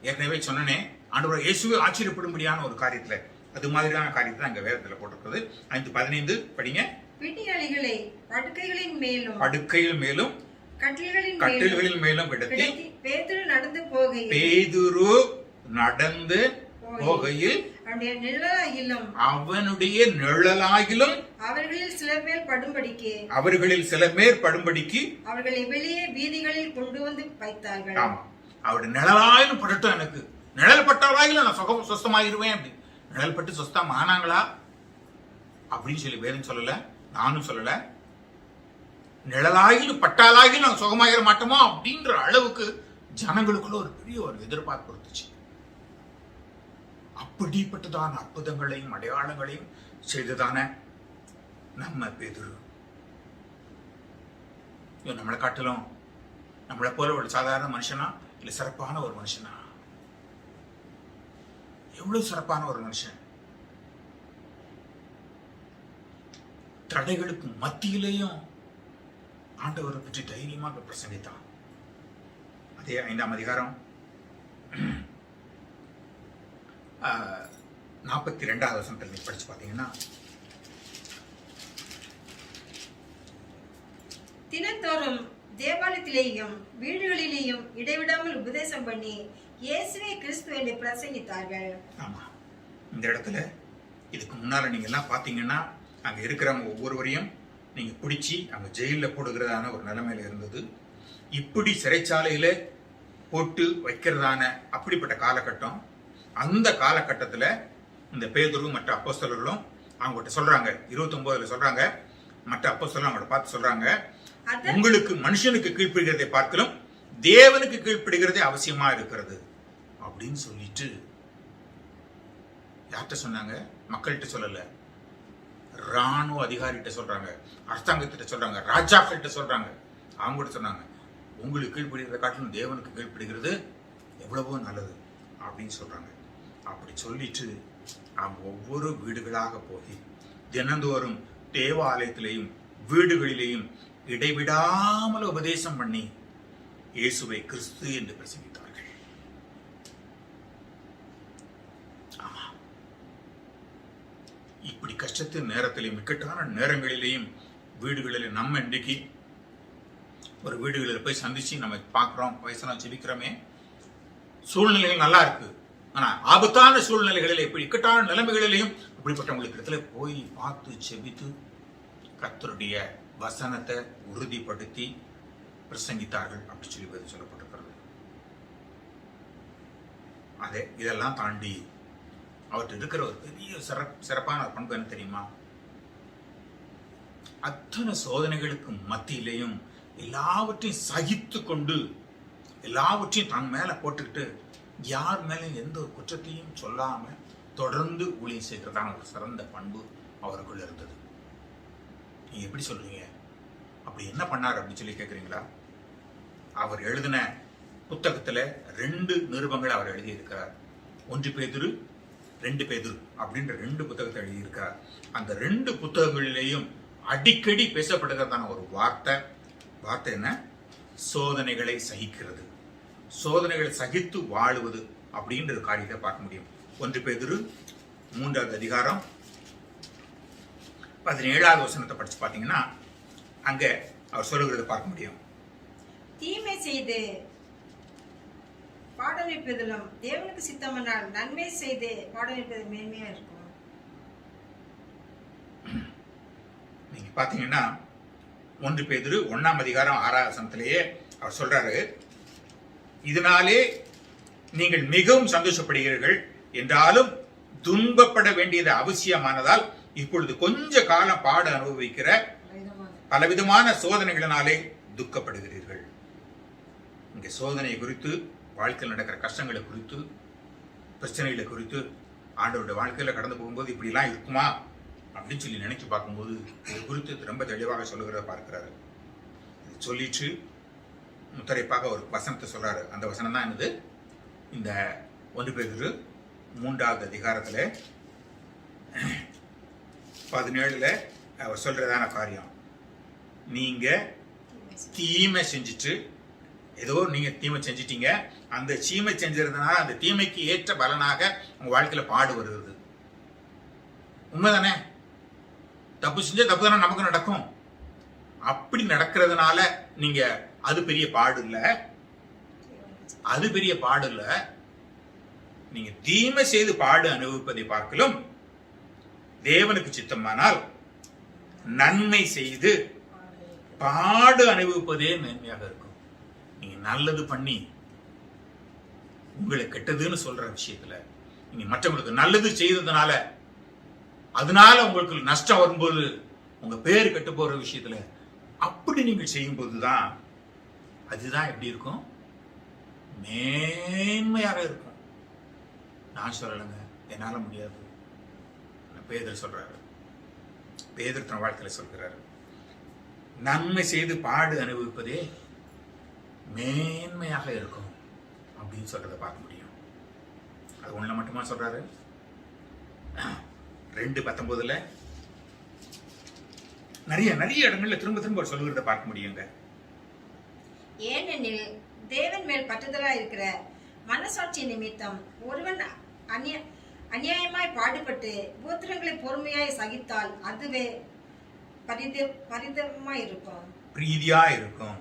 ஏற்கனவே சொன்னனே, ஆண்டவராகிய இயேசுவே ஆச்சரியப்படும்படியான ஒரு காரியத்துல, அது மாதிரியான காரியத்தை அங்க வேதத்துல போட்டிருக்கிறது. 5:15 படிங்க. பிணியாளிகளை படுக்கைகளின் மேலும் படுக்கையில் மேலும் கட்டில்களில் மேலும் கிடத்தி பேதுரு நடந்து போகையில் அவனுடைய நிழலாகிலும் அவர்களில் சிலர் மேல் படும்படிக்கு அவர்களை வெளியே வீதிகளில் கொண்டு வந்து வைத்தார்கள். ஆமா, அவருடைய நிழலாயிலும் படட்டும், எனக்கு நிழல் பட்டாலாயிலும் நான் சொஸ்தமாயிருவேன். அப்படி நிழல் பட்டு சொஸ்தம் ஆனாங்களா அப்படின்னு சொல்லி வேதம் சொல்லல, நானும் சொல்லல. நிழலாயிலும் பட்டாலாகிலும் நாங்கள் சுகமாயிர மாட்டோமோ அப்படின்ற அளவுக்கு ஜனங்களுக்குள்ள ஒரு பெரிய ஒரு எதிர்பார்ப்பு இருந்துச்சு. அப்படிப்பட்டதான அற்புதங்களையும் அடையாளங்களையும் செய்ததான நம்ம பேதுரு நம்மளை காட்டிலும் நம்மளை போல ஒரு சாதாரண மனுஷனா இல்ல சிறப்பான ஒரு மனுஷனா? எவ்வளவு சிறப்பான ஒரு மனுஷன்! தடைகளுக்கு மத்தியிலேயும் ஆண்டவரை பற்றி தைரியமாக பிரசங்கித்தான். அதே 5ஆம் அதிகாரம் 42வது வசனத்தில் படிச்சு பார்த்தீங்கன்னா, தினந்தோறும் தேவாலயத்திலேயும் வீடுகளிலேயும் இடைவிடாமல் உபதேசம் பண்ணி இயேசுவே கிறிஸ்து என்று பிரசங்கித்தார்கள். ஆமா, இந்த இடத்துல இதுக்கு முன்னால நீங்க எல்லாம் பாத்தீங்கன்னா அங்க இருக்கிறவங்க ஒவ்வொருவரையும் நீங்க பிடிச்சி அங்க ஜெயில போடுகிறதான ஒரு நிலைமையில இருந்தது. இப்படி சிறைச்சாலையில போட்டு வைக்கிறதான அப்படிப்பட்ட காலகட்டம். அந்த காலகட்டத்துல இந்த பேதுரு மற்ற அப்போஸ்தலர்களும் அவங்ககிட்ட சொல்றாங்க, 29 சொல்றாங்க, மற்ற அப்போஸ்தலரும் அவங்கள பார்த்து சொல்றாங்க, உங்களுக்கு மனுஷனுக்கு கீழ்ப்படுகிறதை பார்க்கலும் தேவனுக்கு கீழ்ப்படுகிறதே அவசியமா இருக்கிறது அப்படின்னு சொல்லிட்டு யார்கிட்ட சொன்னாங்க? மக்கள்கிட்ட சொல்லல, ராணுவ அதிகாரிகிட்ட சொல்றாங்க, அரசாங்கத்திட்ட சொல்றாங்க, ராஜாக்கள்கிட்ட சொல்றாங்க. அவங்க கூட சொன்னாங்க, உங்களுக்கு கீழ்ப்படுகிறத காட்டிலும் தேவனுக்கு கீழ்ப்படுகிறது எவ்வளவோ நல்லது அப்படின்னு சொல்றாங்க. அப்படி சொல்லிட்டு அவங்க ஒவ்வொரு வீடுகளாக போய் தினந்தோறும் தேவாலயத்திலேயும் வீடுகளிலேயும் இடைவிடாமல் உபதேசம் பண்ணி இயேசுவை கிறிஸ்து என்று பிரசங்கித்தார்கள். ஆமா, இப்படி கஷ்டத்தின் நேரத்திலேயும் இக்கட்டான நேரங்களிலேயும் வீடுகளில் நம்ம இன்றைக்கு ஒரு வீடுகளில் போய் சந்திச்சு நம்ம பார்க்கிறோம், வயசெல்லாம் ஜெபிக்கிறோமே, சூழ்நிலைகள் நல்லா இருக்கு. ஆனா ஆபத்தான சூழ்நிலைகளில் இப்படி இக்கட்டான நிலைமைகளிலையும் இப்படிப்பட்டவங்களுக்கு இடத்துல போய் பார்த்து செபித்து கர்த்தருடைய வசனத்தை உறுதிப்படுத்தி பிரசங்கித்தார்கள் அப்படி சொல்லி சொல்லப்பட்டிருக்கிறது. அதே இதெல்லாம் தாண்டி அவர்கிட்ட இருக்கிற ஒரு பெரிய சிறப்பான பண்பு என்ன தெரியுமா? அத்தனை சோதனைகளுக்கு மத்தியிலையும் எல்லாவற்றையும் சகித்து கொண்டு எல்லாவற்றையும் தன் மேல போட்டுக்கிட்டு யார் மேலும் எந்த ஒரு குற்றத்தையும் சொல்லாம தொடர்ந்து ஊழியம் செய்கிறதான ஒரு சிறந்த பண்பு அவருக்குள்ள இருந்தது. நீங்க எப்படி சொல்றீங்க? அப்படி என்ன பண்ணார் அப்படின்னு சொல்லி கேட்குறீங்களா? அவர் எழுதின புத்தகத்துல 2 நிருபங்களை அவர் எழுதியிருக்கிறார். 1 பேதுரு 2 பேதுரு அப்படின்ற 2 புத்தகத்தை எழுதியிருக்கிறார். அந்த 2 புத்தகங்களிலேயும் அடிக்கடி பேசப்படுகிறதான ஒரு வார்த்தை என்ன? சோதனைகளை சகிக்கிறது, சோதனைகளை சகித்து வாழுவது அப்படின்ற காரியத்தை பார்க்க முடியும். 1 பேதுரு 3வது அதிகாரம் 17வது வசனத்தை படிச்சு பார்த்தீங்கன்னா அங்க அவர் சொல்லுகிறத பார்க்க முடியும். தீமை செய்து பாடமிப்பதிலும் தேவனுக்கு சித்தமானால் நன்மை செய்து பாடமிப்பது மேன்மையா இருக்கும். நீங்க பாத்தீங்கன்னா 1 பேதுரு 1ஆம் அதிகாரம் 6வது வசனத்திலேயே அவர் சொல்றாரு, இதனாலே நீங்கள் மிகவும் சந்தோஷப்படுகிறீர்கள் என்றாலும் துன்பப்பட வேண்டியது அவசியமானதால் இப்பொழுது கொஞ்ச காலம் பாடு அனுபவிக்கிற பலவிதமான சோதனைகளினாலே துக்கப்படுகிறீர்கள். இங்க சோதனை குறித்து, வாழ்க்கையில் நடக்கிற கஷ்டங்களை குறித்து, பிரச்சனைகளை குறித்து ஆண்டவருடைய வாழ்க்கையில கடந்து போகும்போது இப்படி எல்லாம் இருக்குமா அப்படின்னு சொல்லி நினைச்சு பார்க்கும்போது இது குறித்து ரொம்ப தெளிவாக சொல்லுகிறத பார்க்கிறாரு. சொல்லிட்டு முத்தரைப்பாக ஒரு வசனத்தை சொல்றாரு. அந்த வசனம் தான் என்னது? இந்த 1 பேதுரு 3வது அதிகாரத்துல 17ல அவர் சொல்றதான காரியம், நீங்க தீமை செஞ்சுட்டு ஏதோ நீங்க தீமை செஞ்சிட்டீங்க, அந்த தீமை செஞ்சிருந்தனால அந்த தீமைக்கு ஏற்ற பலனாக உங்க வாழ்க்கையில பாடு வருது. உண்மைதானே? தப்பு செஞ்சா தப்பு தானே நமக்கு நடக்கும். அப்படி நடக்கிறதுனால நீங்க அது பெரிய பாடு இல்ல, அது பெரிய பாடு இல்ல. நீங்க தீமை செய்து பாடு அனுபவிப்பதை பார்க்கலும் தேவனுக்கு சித்தமானால் நன்மை செய்து பாடு அனுபவிப்பதே மேன்மையாக இருக்கும். நீங்க நல்லது பண்ணி உங்களை கெட்டதுன்னு சொல்ற விஷயத்துல நீங்க மற்றவங்களுக்கு நல்லது செய்ததுனால அதனால உங்களுக்கு நஷ்டம் வரும்போது உங்க பேரு கெட்டு போற விஷயத்துல அப்படி நீங்கள் செய்யும் போதுதான் அதுதான் எப்படி இருக்கும்? மேன்மையாக இருக்கும். நான் சொல்லலைங்க, என்னால முடியாது. பேதுரு சொல்றாரு, பேதுரு தன் வாழ்க்கையில சொல்கிறாரு, நன்மை செய்து பாடு அனுபவிப்பதே மேன்மையாக இருக்கும் அப்படின்னு சொல்றதை பார்க்க முடியும். அது ஒண்ணுல மட்டுமா சொல்றாரு? 2:19 நிறைய இடங்கள்ல திரும்ப திரும்ப சொல்லுகிறத பார்க்க முடியுங்க. ஏனெனில் தேவன் மேல் பற்றுதலா இருக்கிற மனசாட்சி நிமித்தம் ஒருவன் அநியாயமாய் பாடுபட்டு உபத்திரங்களை பொறுமையாய் சகித்தால் அதுவே பரிதமாய் இருக்கும், பிரீதியா இருக்கும்.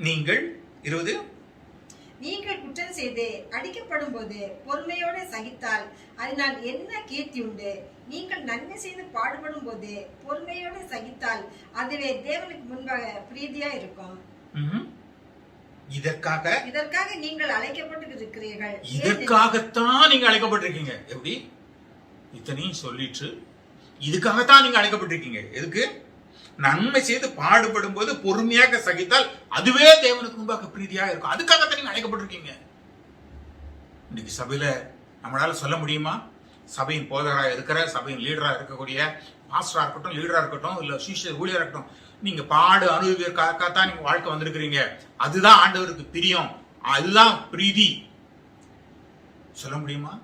நீங்கள் 20 நீங்கள் குற்றம் செய்து அடிக்கப்படும் போது பொறுமையோடு சகித்தால் அதனால் என்ன கீர்த்தி உண்டு? நீங்கள் நன்மை செய்து பாடுபடும் போது பொறுமையோடு சகித்தால் அதுவே தேவனுக்கு முன்பாக பிரீதியா இருக்கும். இதற்காக நீங்கள் அழைக்கப்பட்டு இருக்கிறீர்கள். இதற்காகத்தான் நீங்க அழைக்கப்பட்டிருக்கீங்க. எப்படி? இத்தனையும் சொல்லிட்டு இதுக்காகத்தான் நீங்க அழைக்கப்பட்டிருக்கீங்க. எதுக்கு? நன்மை செய்து பாடுபடும் போது பொறுமையாக சகித்தால் அதுவே தேவனுக்கு முன்பாக பிரீதியாக இருக்கும். அதுக்காகத்தான் நீங்க அழைக்கப்பட்டிருக்கீங்க. இன்னைக்கு சபையில நம்மளால சொல்ல முடியுமா? சபையின் போதகராக இருக்கிற, சபையின் லீடராக இருக்கக்கூடிய பாஸ்டரா இருக்கட்டும், லீடரா இருக்கட்டும், இல்ல சீஷர் ஊழியரா இருக்கட்டும், நீங்க பாடு அனுபவிக்கிறதுக்காகத்தான் நீங்க வாழ்க்கை வந்திருக்கிறீங்க, அதுதான் ஆண்டவருக்கு பிரியம், அதுதான் பிரீதி சொல்ல முடியுமா?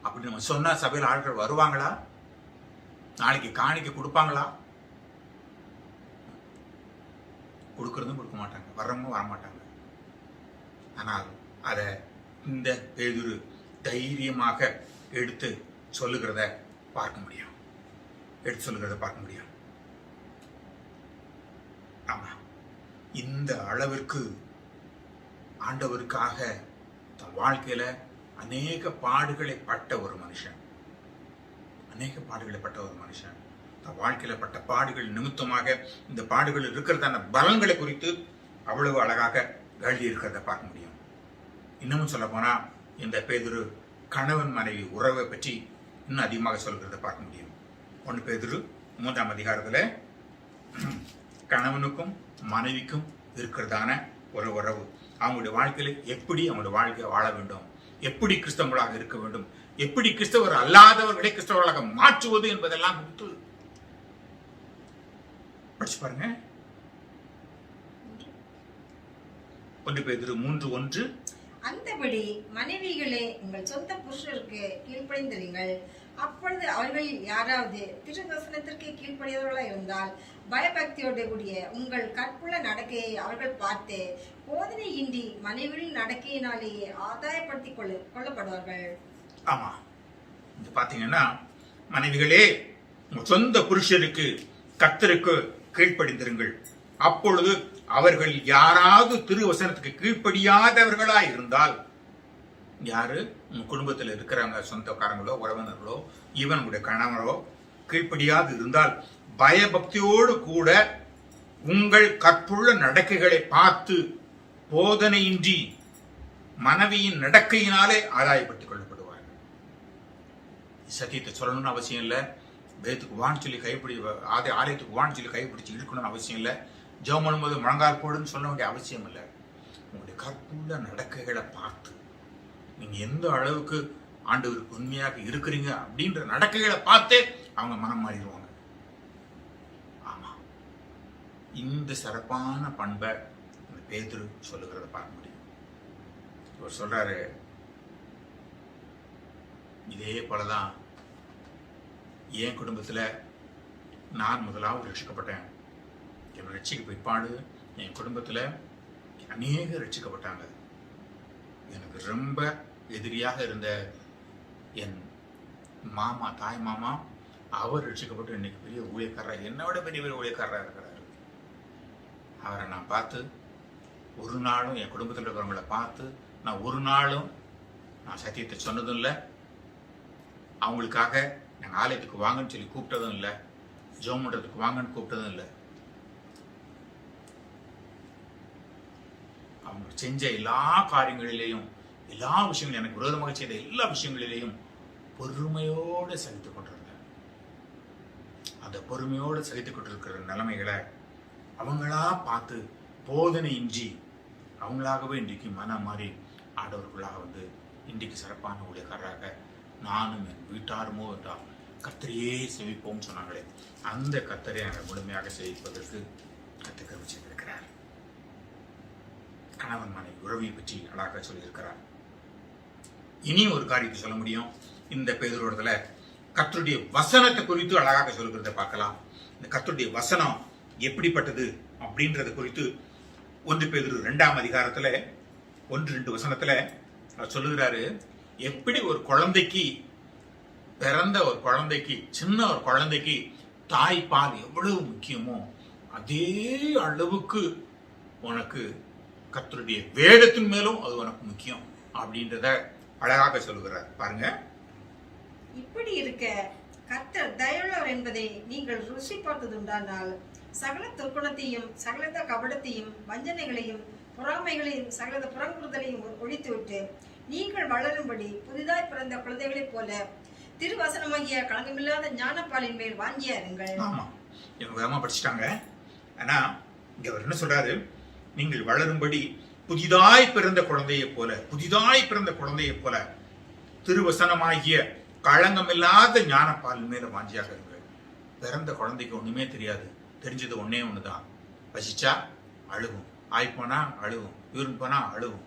அப்படி நம்ம சொன்ன சபையில் ஆட்கள் வருவாங்களா? நாளைக்கு காணிக்க கொடுப்பாங்களா? கொடுக்கறதும் கொடுக்க மாட்டாங்க, வர்றவங்க வரமாட்டாங்க. ஆனால் அதை இந்த பேதுரு தைரியமாக எடுத்து சொல்லுகிறத பார்க்க முடியும், எடுத்து சொல்லுகிறத பார்க்க முடியும். ஆமா, இந்த அளவிற்கு ஆண்டவருக்காக தன் வாழ்க்கையில அநேக பாடுகளை பட்ட ஒரு மனுஷன், தன் வாழ்க்கையில பட்ட பாடுகள் நிமித்தமாக இந்த பாடுகள் இருக்கிறதான பலன்களை குறித்து அவ்வளவு அழகாக எழுதி இருக்கிறத பார்க்க முடியும். இன்னமும் சொல்ல போனா இந்த பேதுரு கணவன் மனைவி உறவை பற்றி இன்னும் அதிகமாக சொல்கிறத பார்க்க முடியும். 1 பேதுரு 3ஆம் அதிகாரத்துல கணவனுக்கும் மனைவிக்கும் இருக்கிறதான ஒரு உறவு, அவங்களுடைய வாழ்க்கையில எப்படி அவங்களுடைய வாழ்க்கையை வாழ வேண்டும், எப்படி கிறிஸ்தவர்களாக இருக்க வேண்டும், எப்படி கிறிஸ்தவர் அல்லாதவர்களை கிறிஸ்தவர்களாக மாற்றுவது என்பதெல்லாம் குறித்து படிச்சு பாருங்க. 1 பேதுரு 3:1 அந்தபடி மனைவிகளே உங்கள் சொந்த புருஷருக்கு கீழ்ப்படிந்திருங்கள். அப்பொழுது அவர்களில் யாராவது திருவசனத்திற்கு கீழ்ப்படியவர்களாக இருந்தால் பயபக்தியோடு கூடிய உங்கள் கற்புள்ள நடக்கையை அவர்கள் பார்த்து போதனையின்றி மனைவிகளின் நடக்கையினாலேயே ஆதாயப்படுத்திக் கொள்ளப்படுவார்கள். ஆமா, இது பாத்தீங்கன்னா மனைவிகளே உங்கள் சொந்த புருஷருக்கு கர்த்தருக்கு கீழ்ப்படிந்திருங்கள். அப்பொழுது அவர்கள் யாராவது திருவசனத்துக்கு கீழ்ப்படியாதவர்களா இருந்தால், யாரு உங்க குடும்பத்தில் இருக்கிறவங்க சொந்தக்காரங்களோ உறவினர்களோ இவனுடைய கணவரோ கீழ்ப்படியாது இருந்தால் பயபக்தியோடு கூட உங்கள் கற்புள்ள நடக்கைகளை பார்த்து போதனையின்றி மனைவியின் நடக்கையினாலே ஆதாயப்படுத்திக் கொள்ளப்படுவார்கள். சத்தியத்தை சொல்லணும்னு அவசியம் இல்லை, வேதத்துக்கு வான்னு சொல்லி கைப்பிடி ஆலயத்துக்கு வான்னு சொல்லி கைப்பிடிச்சு இழுக்கணும்னு அவசியம் இல்லை, ஜெபம் பண்ணும்போது முழங்கால் போடுன்னு சொல்ல வேண்டிய அவசியம் இல்லை. உங்களுடைய கற்புள்ள நடக்கைகளை பார்த்து நீங்க எந்த அளவுக்கு ஆண்டவருக்கு உண்மையாக இருக்கிறீங்க அப்படின்ற நடக்கைகளை பார்த்தே அவங்க மனம் மாறிடுவாங்க. ஆமா, இந்த சிறப்பான பண்பை பேதுரு சொல்லுகிறத பார்க்க முடியும். இவர் சொல்றாரு, இதே போலதான் என் குடும்பத்தில் நான் முதலாவது ரட்சிக்கப்பட்டேன். என் ரட்சிக்க பிற்பாடு என் குடும்பத்தில் அநேக ரட்சிக்கப்பட்டாங்க. எனக்கு ரொம்ப எதிரியாக இருந்த என் மாமா, தாய் மாமா, அவர் ரட்சிக்கப்பட்டு இன்னைக்கு பெரிய ஊழியக்காரர், என்னோட பெரிய ஊழியக்காரராக இருக்கிறாரு. அவரை நான் பார்த்து ஒரு நாளும், என் குடும்பத்தில் இருக்கிறவங்கள பார்த்து நான் ஒரு நாளும் நான் சத்தியத்தை சொன்னதும் இல்லை, அவங்களுக்காக நாங்கள் ஆலயத்துக்கு வாங்கன்னு சொல்லி கூப்பிட்டதும் இல்லை, ஜெபம் பண்றதுக்கு வாங்கன்னு கூப்பிட்டதும் இல்லை. அவங்க செஞ்ச எல்லா காரியங்களிலேயும், எல்லா விஷயங்களும், எனக்கு விரோதமாக செய்த எல்லா விஷயங்களிலேயும் பொறுமையோடு சகித்துக் கொண்டிருந்தேன். அந்த பொறுமையோடு சகித்துக் கொண்டிருக்கிற நிலைமைகளை அவங்களா பார்த்து போதனையின்றி அவங்களாகவே இன்றைக்கு மனம் மாறி ஆடவர்களாக வந்து இன்றைக்கு சிறப்பான ஊழியக்காரராக நானும் என் வீட்டாருமோ என்றால் கர்த்தரையே செவிப்போம் சொன்னாங்களே, அந்த கர்த்தரை நாங்கள் முழுமையாக செவிப்பதற்கு கற்றுக்க வச்சிருக்கிறார். கணவன் மனைவி உறவை பற்றி அழகாக சொல்லியிருக்கிறார். இனி ஒரு காரியத்தை சொல்ல முடியும். இந்த பேதுருவத்துல கர்த்தருடைய வசனத்தை குறித்து அழகாக சொல்லுகிறத பார்க்கலாம். இந்த கர்த்தருடைய வசனம் எப்படிப்பட்டது அப்படின்றத குறித்து 1 பேதுரு 2ஆம் அதிகாரத்துல 1-2 வசனத்துல அவர் சொல்லுகிறாரு. எப்படி ஒரு குழந்தைக்கு, பிறந்த ஒரு குழந்தைக்கு, சின்ன ஒரு குழந்தைக்கு தாய்ப்பால் எவ்வளவு முக்கியமோ அதே அளவுக்கு உனக்கு கர்த்தருடைய வேதத்தின் மேலும் அது உனக்கு முக்கியம் அப்படின்றத அழகாக சொல்லுகிறார். பாருங்க, இப்படி இருக்க கர்த்தர் தயவுள்ளவர் என்பதை நீங்கள் ருசி பார்த்ததுண்டானால் சகல துர்க்குணத்தையும், சகலத கபடத்தையும், வஞ்சனைகளையும், பொறாமைகளையும், சகலத புறங்குறுதலையும் ஒழித்துவிட்டு நீங்கள் வளரும்படி புதிதாய் பிறந்த குழந்தைகளைப் போல திருவசனமாகிய களங்கமில்லாத ஞானப்பாலின் மேல் வாங்கியா இருங்கள். ஆமா, இவங்க வேகமா படிச்சுட்டாங்க. ஆனா இங்க அவர் என்ன சொல்றாரு? நீங்கள் வளரும்படி புதிதாய் பிறந்த குழந்தையை போல, புதிதாய் பிறந்த குழந்தையை போல திருவசனமாகிய களங்கமில்லாத ஞானப்பால் மேல வாஞ்சியாக இருங்க. பிறந்த குழந்தைக்கு ஒண்ணுமே தெரியாது, தெரிஞ்சது ஒன்னே ஒண்ணுதான், பசிச்சா அழுகும், ஆய்ப்போனா அழுகும், யூரின் போனா அழுகும்,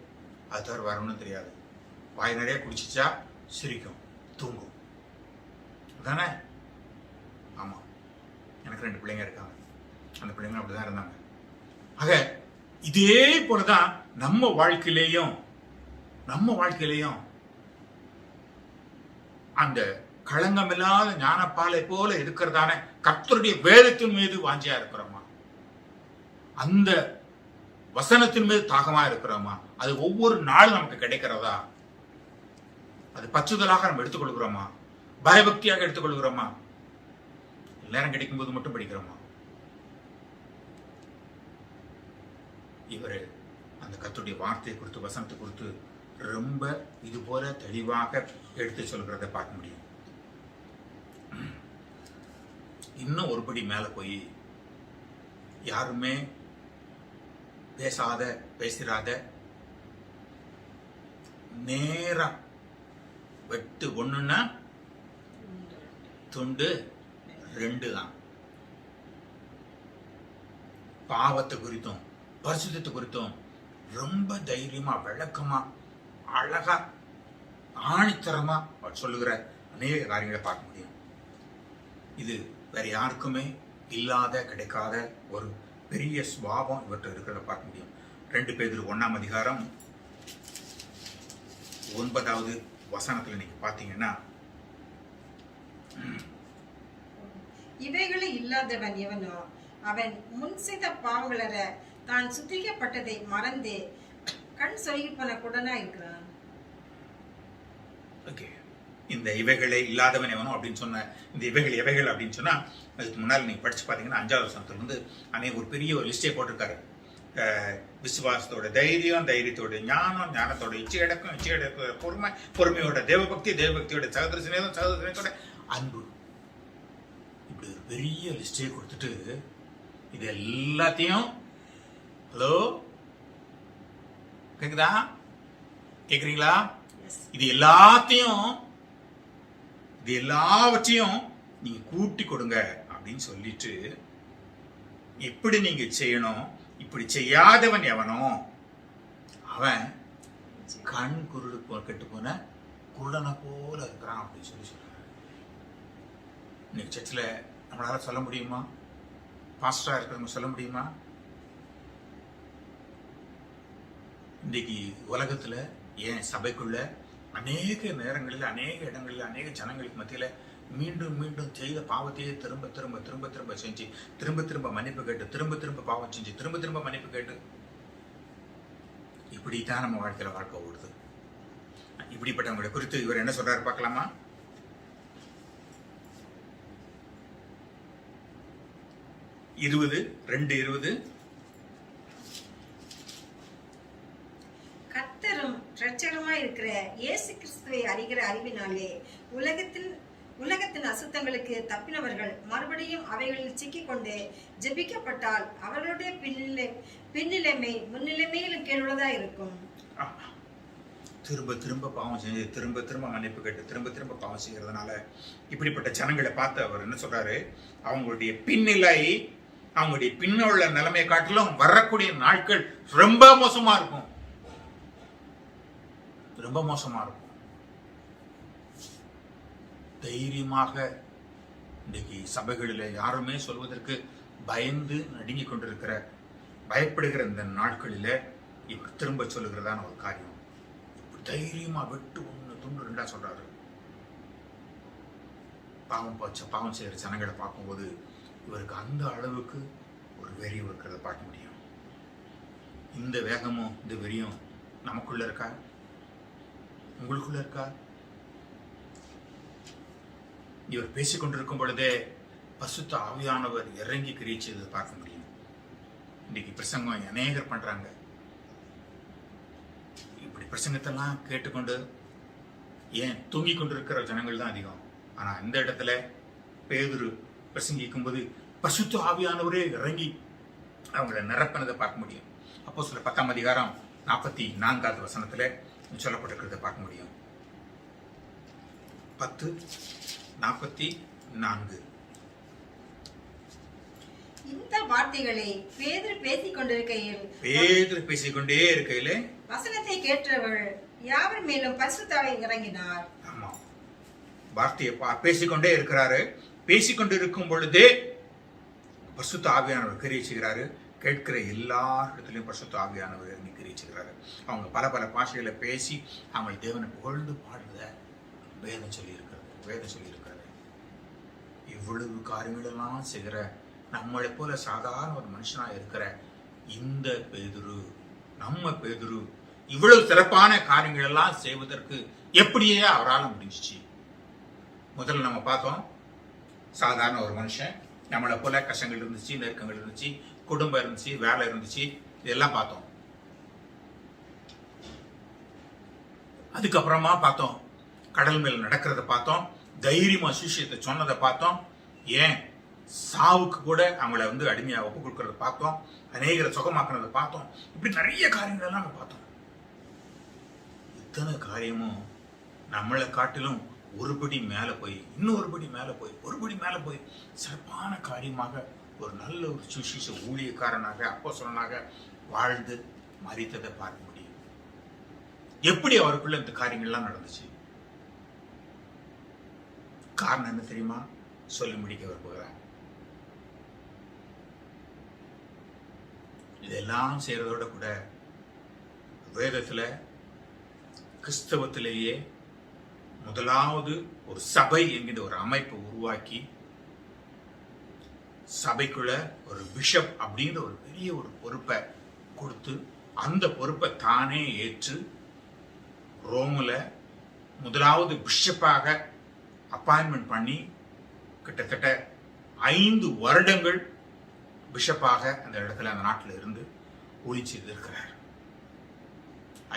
அது தவிர வேற ஒன்றும் தெரியாது. வாய் நிறைய குடிச்சிச்சா சிரிக்கும், தூங்கும், தானே? ஆமா, எனக்கு 2 பிள்ளைங்க இருக்காங்க. அந்த பிள்ளைங்க அப்படிதான் இருந்தாங்க. ஆக இதே போலதான் நம்ம வாழ்க்கையிலேயும் அந்த களங்கமில்லாத ஞானப்பாலை போல இருக்கிறதான கர்த்தருடைய வேதத்தின் மீது வாஞ்சியா இருக்கிறோமா? அந்த வசனத்தின் மீது தாகமா இருக்கிறோமா? அது ஒவ்வொரு நாளும் நமக்கு கிடைக்கிறதா? அது பச்சுதலாக நம்ம எடுத்துக்கொள்கிறோமா? பயபக்தியாக எடுத்துக்கொள்கிறோமா? நேரம் கிடைக்கும் போது மட்டும் படிக்கிறோமா? இவர் அந்த கர்த்தருடைய வார்த்தையை குறித்து, வசனத்தை குறித்து ரொம்ப இது போல தெளிவாக எடுத்து சொல்கிறத பார்க்க முடியும். இன்னும் ஒருபடி மேல போய் யாருமே பேசிராத நேரா வெட்டு 1ன்னா துண்டு 2 தான். பாவத்தை குறித்தும் பரிசுத்தத்தை குறித்தும் ரொம்ப தைரியமா, விளக்கமா, அழகா, ஆணித்தரமா அவர் சொல்லுகிற அநேக காரியங்களை பார்க்க முடியும். இது வேற யாருக்குமே இல்லாத, கிடைக்காத ஒரு பெரிய சுபாவம் இவற்றை இருக்கிறத பார்க்க முடியும். 2 பேதுரு 1ஆம் அதிகாரம் 9வது வசனத்துல நீங்க பாத்தீங்கன்னா, இவைகளை இல்லாதவன் எவனோ அவன் முன் செய்த பாவங்களற தான் சுத்திகப்பட்டதை மறந்து கண் சொருகி போன குடனா இருக்கிறான். ஓகே, இந்த இவைகளை இல்லாதவன் எவனோ அப்படின்னு சொன்ன இந்த இவைகள் அப்படின்னு சொன்னா, அதுக்கு முன்னாடி நீங்க படிச்சு பாத்தீங்கன்னா 5வது வசனத்துல இருந்து அநேக ஒரு பெரிய ஒரு லிஸ்டே போட்டிருக்காரு. விசுவாசத்தோட தைரியம், தைரியத்தோட ஞானம், ஞானத்தோட இச்சையடக்கம், பொறுமை, பொறுமையோட தேவபக்தி, தேவபக்தியோட சகோதர சிநேகம், சகோதர சிநேகத்தோட அன்பு, இப்படி ஒரு பெரிய லிஸ்டே கொடுத்துட்டு இது எல்லாத்தையும், ஹலோ கேக்குதா? கேக்குறீங்களா? இது எல்லாவற்றையும் நீங்க கூட்டி கொடுங்க அப்படின்னு சொல்லிட்டு, எப்படி நீங்க செய்யணும்? இப்படி செய்யாதவன் எவனோ அவன் கண் குருடு கெட்டு போன குருடனை போல இருக்கிறான் அப்படின்னு சொல்லி சொல்றாரு. இன்னைக்கு சர்ச்சில் நம்மளால சொல்ல முடியுமா? பாஸ்டரா இருக்கிறவங்க சொல்ல முடியுமா? இன்றைக்கு உலகத்துல ஏன் சபைக்குள்ள அநேக நேரங்களில் அநேக இடங்களில் அநேக ஜனங்களுக்கு மத்தியில மீண்டும் மீண்டும் செய்த பாவத்தையே திரும்ப திரும்ப திரும்ப திரும்ப செஞ்சு திரும்ப திரும்ப மன்னிப்பு கேட்டு திரும்ப திரும்ப பாவம் செஞ்சு திரும்ப திரும்ப மன்னிப்பு கேட்டு இப்படித்தான் நம்ம வாழ்க்கை ஓடுது. இப்படிப்பட்டவங்களை குறித்து இவர் என்ன சொல்றாரு பார்க்கலாமா? இருபது 2:20 கர்த்தரும் இரட்சகருமாய் இருக்கிற இயேசு கிறிஸ்துவை அறிகிற அறிவினாலே உலகத்தின் அசுத்தங்களுக்கு தப்பினவர்கள் மறுபடியும் அவைகளில் சிக்கிக்கொண்டு ஜெபிக்கப்பட்டால் அவர்களுடைய பின்னிலைமை முன்னிலைமையிலும் கேடுள்ளதா இருக்கும். திரும்ப திரும்ப பாவம் செஞ்சு திரும்ப திரும்ப மன்னிப்பு கேட்டு திரும்ப திரும்ப பாவம் செய்யறதுனால இப்படிப்பட்ட ஜனங்களை பார்த்து அவர் என்ன சொல்றாரு? அவங்களுடைய பின்னிலை, அவங்களுடைய பின்னுள்ள நிலைமையை காட்டிலும் வரக்கூடிய நாட்கள் ரொம்ப மோசமா இருக்கும். ரொம்ப மோசமா இருக்கும். தைரியமாக இன்றைக்கு சபைகளில் யாருமே சொல்வதற்கு பயந்து நடுங்கிக் கொண்டிருக்கிற பயப்படுகிற இந்த நாட்களில இவர் திரும்ப சொல்லுகிறதான ஒரு காரியம். தைரியமா வெட்டு 1 துண்டு 2 சொல்றாரு. பாவம் செய்யற ஜனங்களை பார்க்கும்போது இவருக்கு அந்த அளவுக்கு ஒரு வெறி இருக்கிறத பார்க்க முடியும். இந்த வேகமும் இந்த வெறியும் நமக்குள்ள இருக்கா? உங்களுக்குள்ள இருக்கா? இவர் பேசிக்கொண்டிருக்கும் பொழுதே பசுத்த ஆவியானவர் இறங்கி கிரியை செய்ததை பார்க்க முடியும். இன்னைக்கு பிரசங்கம் அநேகர் பண்றாங்க. இப்படி பிரசங்கத்தெல்லாம் கேட்டுக்கொண்டு ஏன் தூங்கி கொண்டிருக்கிற ஜனங்கள் தான் அதிகம். ஆனா இந்த இடத்துல பேதுரு பிரசங்கிக்கும் போது பசுத்த ஆவியானவரே இறங்கி அவங்களை நிரப்பினதை பார்க்க முடியும். அப்போஸ்தலர் 10ஆம் அதிகாரம் 44வது வசனத்துல சொல்லப்பட்டிருக்கிறத பார்க்க முடியும். 10:44. இந்த வார்த்தைகளை பேதுரு பேசிக்கொண்டே இருக்கையிலே வசனத்தை கேட்டவள் யாவர் மேலும் பரிசுத்த ஆவி இறங்கினார். ஆமா, வார்த்தையை பேசிக்கொண்டே இருக்கிறாரு. பேசிக்கொண்டு இருக்கும் பொழுதே பரிசுத்த ஆவியானவர் கிரியை செய்கிறாரு. கேட்கிற எல்லாரிடத்திலையும் பரிசுத்த ஆவியானவர் இறங்கி கிரியை செய்கிறாரு. அவங்க பல பல பாஷைகளை பேசி அவங்க தேவனை புகழ்ந்து பாடுறத வேதம் சொல்லி இருக்கிறாரு. இவ்வளவு காரியங்களெல்லாம் செய்கிற நம்மளை போல சாதாரண ஒரு மனுஷனா இருக்கிற இந்த பேதுரு, நம்ம பேதுரு இவ்வளவு சிறப்பான காரியங்கள் எல்லாம் செய்வதற்கு எப்படியே அவரால் முடிஞ்சிச்சு? முதல்ல நம்ம பார்த்தோம், சாதாரண ஒரு மனுஷன், நம்மளை போல கஷ்டங்கள் இருந்துச்சு, நெருக்கங்கள் இருந்துச்சு, குடும்பம் இருந்துச்சு, வேலை இருந்துச்சு, இதெல்லாம் பார்த்தோம். அதுக்கப்புறமா பார்த்தோம், கடல் மேல் நடக்கிறத பார்த்தோம், தைரியமா சுவிசேஷத்தை சொன்னதை பார்த்தோம், ஏன் சாவுக்கு கூட அவங்கள அடிமையா ஒப்பு கொடுக்கறத பார்த்தோம், அநேகரை சுகமாக்குறத பார்த்தோம். இப்படி நிறைய காரியங்கள் எல்லாம் நம்ம பார்த்தோம். இத்தனை காரியமும் நம்மளை காட்டிலும் ஒருபடி மேல போய் இன்னொருபடி மேல போய் சிறப்பான காரியமாக ஒரு நல்ல ஒரு சுவிசேஷ ஊழியக்காரனாக அப்போஸ்தலனாக வாழ்ந்து மரித்ததை பார்க்க முடியும். எப்படி அவருக்குள்ள இந்த காரியங்கள்லாம் நடந்துச்சு? காரணம் என்ன தெரியுமா? சொல்லி முடிக்க விரும்புகிறார். இதெல்லாம் செய்யறதோட கூட வேதத்துல கிறிஸ்தவத்திலேயே முதலாவது ஒரு சபை என்கிற ஒரு அமைப்பை உருவாக்கி சபைக்குள்ள ஒரு பிஷப் அப்படின்ற ஒரு பெரிய ஒரு பொறுப்பை கொடுத்து அந்த பொறுப்பை தானே ஏற்று ரோம்ல முதலாவது பிஷப்பாக அப்பாயின்மெண்ட் பண்ணி கிட்டத்தட்ட 5 வருடங்கள் பிஷப்பாக அந்த இடத்துல அந்த நாட்டில் இருந்து ஊழியம் செய்திருக்கிறார்.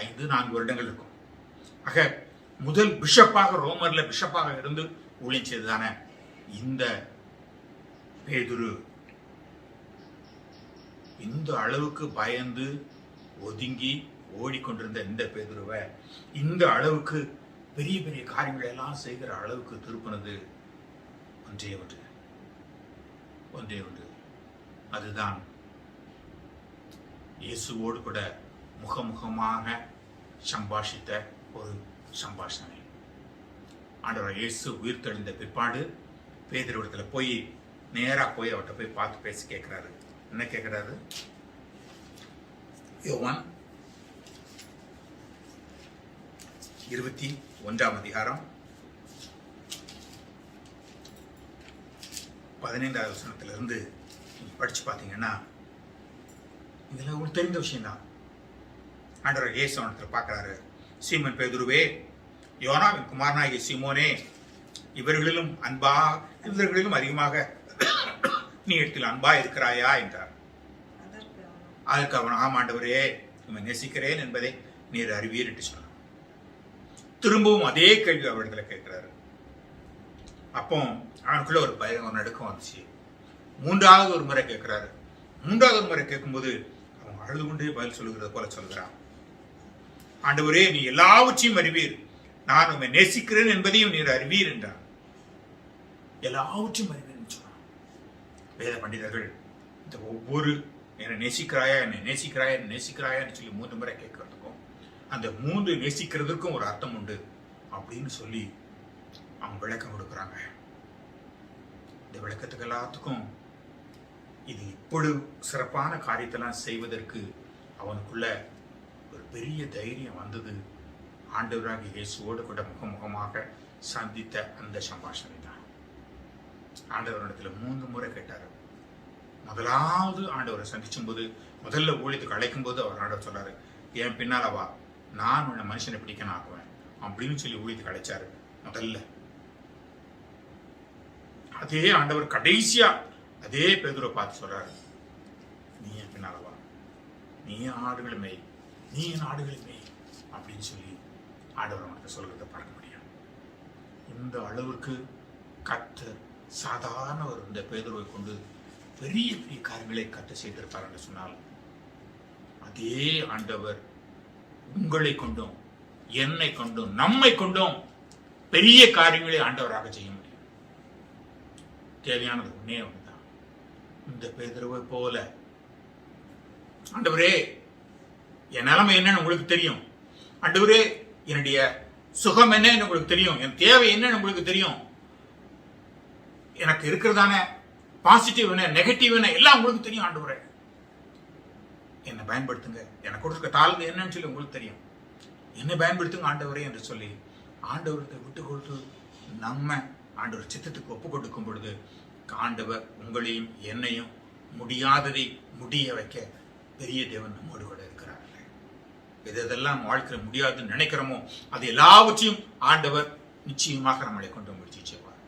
5-4 வருடங்கள் இருக்கும். ஆக முதல் பிஷப்பாக ரோமர்ல பிஷப்பாக இருந்து ஊழியம் செய்ததான இந்த பேதுரு இந்த அளவுக்கு பயந்து ஒதுங்கி ஓடிக்கொண்டிருந்த இந்த பேதுருவை இந்த அளவுக்கு பெரிய பெரிய காரியங்களை எல்லாம் செய்கிற அளவுக்கு திருப்பினது ஒன்றே ஒன்று. அதுதான் இயேசுவோடு கூட முகமுகமாக சம்பாஷித்த ஒரு சம்பாஷணை. ஆண்டவர் இயேசு உயிர் தெழுந்த பிற்பாடு பேதுருவிடத்துல போய் நேரா போய் அவர்கிட்ட போய் பார்த்து பேசி கேட்கிறாரு. என்ன கேட்கிறாரு? யோவான் 21ஆம் அதிகாரம் 15வது வசனத்திலிருந்து படிச்சு பார்த்தீங்கன்னா இதுல உங்களுக்கு தெரிந்த விஷயம்தான். ஆண்டவர் இயேசு அவனிடத்தில் பார்க்கிறாரு. சீமோன் பேதுருவே, யோனாவின் குமாரனாகிய சீமோனே, இவர்களிலும் அதிகமாக நீ இடத்தில் அன்பா இருக்கிறாயா என்றார். அதற்கு அவன், ஆம் ஆண்டவரே, உம்மை நேசிக்கிறேன் என்பதை நீர் அறிவீர் என்று சொன்னான். திரும்பவும் அதே கேள்வி அவரிடத்துல கேட்கிறாரு. அப்போ அவனுக்குள்ள ஒரு பயம், ஒரு நடுக்கம் வந்துச்சு. மூன்றாவது ஒரு முறை கேட்கிறாரு. மூன்றாவது ஒரு முறை கேட்கும்போது அவன் அழுது கொண்டே பதில் சொல்லுகிறது போல சொல்கிறான். ஆண்டவரே, நீ எல்லாவற்றையும் அறிவீர், நான் உம்மை நேசிக்கிறேன் என்பதையும் நீர் அறிவீர் என்றான். எல்லாவற்றையும் அறிவீர் என்று சொன்னான். வேத பண்டிதர்கள் இந்த ஒவ்வொரு என்னை நேசிக்கிறாயா, என்னை நேசிக்கிறாயா, என்னை நேசிக்கிறாயான்னு சொல்லி 3 முறை கேட்கறதுக்கும் அந்த 3 நேசிக்கிறதுக்கும் ஒரு அர்த்தம் உண்டு அப்படின்னு சொல்லி அவங்க விளக்கம் கொடுக்குறாங்க. இந்த விளக்கத்துக்கு எல்லாத்துக்கும் இது இப்பொழுது சிறப்பான காரியத்தெல்லாம் செய்வதற்கு அவனுக்குள்ள ஒரு பெரிய தைரியம் வந்தது. ஆண்டவராகிய இயேசுவோடு கூட முகமுகமாக சந்தித்த அந்த சம்பாஷணை தான். ஆண்டவரிடத்துல 3 முறை கேட்டாரு. முதலாவது ஆண்டவரை சந்திச்சும் போது, முதல்ல ஊழியத்துக்கு அழைக்கும் போது அவர் ஆண்டவர் சொல்றாரு, என் பின்னால வா, நான் உன்னை மனுஷனை பிடிக்கணும் ஆக்குவேன் அப்படின்னு சொல்லி ஊழியத்துக்கு அழைச்சாரு முதல்ல. அதே ஆண்டவர் கடைசியா அதே பேதுருவை பார்த்து சொல்றாரு, நீ என் பின்னால வா, நீ ஆடுகளை மேய், நீ என் ஆடுகளை மேய் அப்படின்னு சொல்லி ஆண்டவர் அவனுக்கு சொல்றதை பார்க்க முடியும். இந்த அளவுக்கு கர்த்தர் சாதாரண ஒரு இந்த பேதுருவை கொண்டு பெரிய பெரிய காரியங்களை கத்த செய்திருப்பார் என்று சொன்னால், அதே ஆண்டவர் உங்களை கொண்டும் என்னை கொண்டும் நம்மை கொண்டும் பெரிய காரியங்களை ஆண்டவராக செய்ய முடியும். தேவையானது ஒன்னே ஒன்றுதான். இந்த பேதுருவை போல, ஆண்டவரே என் நிலைமை என்னன்னு உங்களுக்கு தெரியும், ஆண்டவரே என்னுடைய சுகம் என்னன்னு உங்களுக்கு தெரியும், என் தேவை என்னன்னு உங்களுக்கு தெரியும், எனக்கு இருக்கிறதான பாசிட்டிவ் என்ன நெகட்டிவ் என்ன எல்லாம் உங்களுக்கு தெரியும், ஆண்டவரே என்னை பயன்படுத்துங்க, எனக்கு கொடுக்க தாழ்ந்து என்னன்னு சொல்லி உங்களுக்கு தெரியும், என்னை பயன்படுத்துங்க ஆண்டவரே என்று சொல்லி ஆண்டவருக்கு விட்டு கொடுத்து நம்ம ஆண்டவர் சித்தத்துக்கு ஒப்பு கொடுக்கும் பொழுது ஆண்டவர் உங்களையும் என்னையும் முடியாததை முடிய வைக்க பெரிய தேவன் நம்மோடு கூட இருக்கிறார். எதெல்லாம் வாழ்க்கை முடியாதுன்னு நினைக்கிறோமோ அது எல்லாவற்றையும் ஆண்டவர் நிச்சயமாக நம்மளை கொண்டு முயற்சி செய்வார்.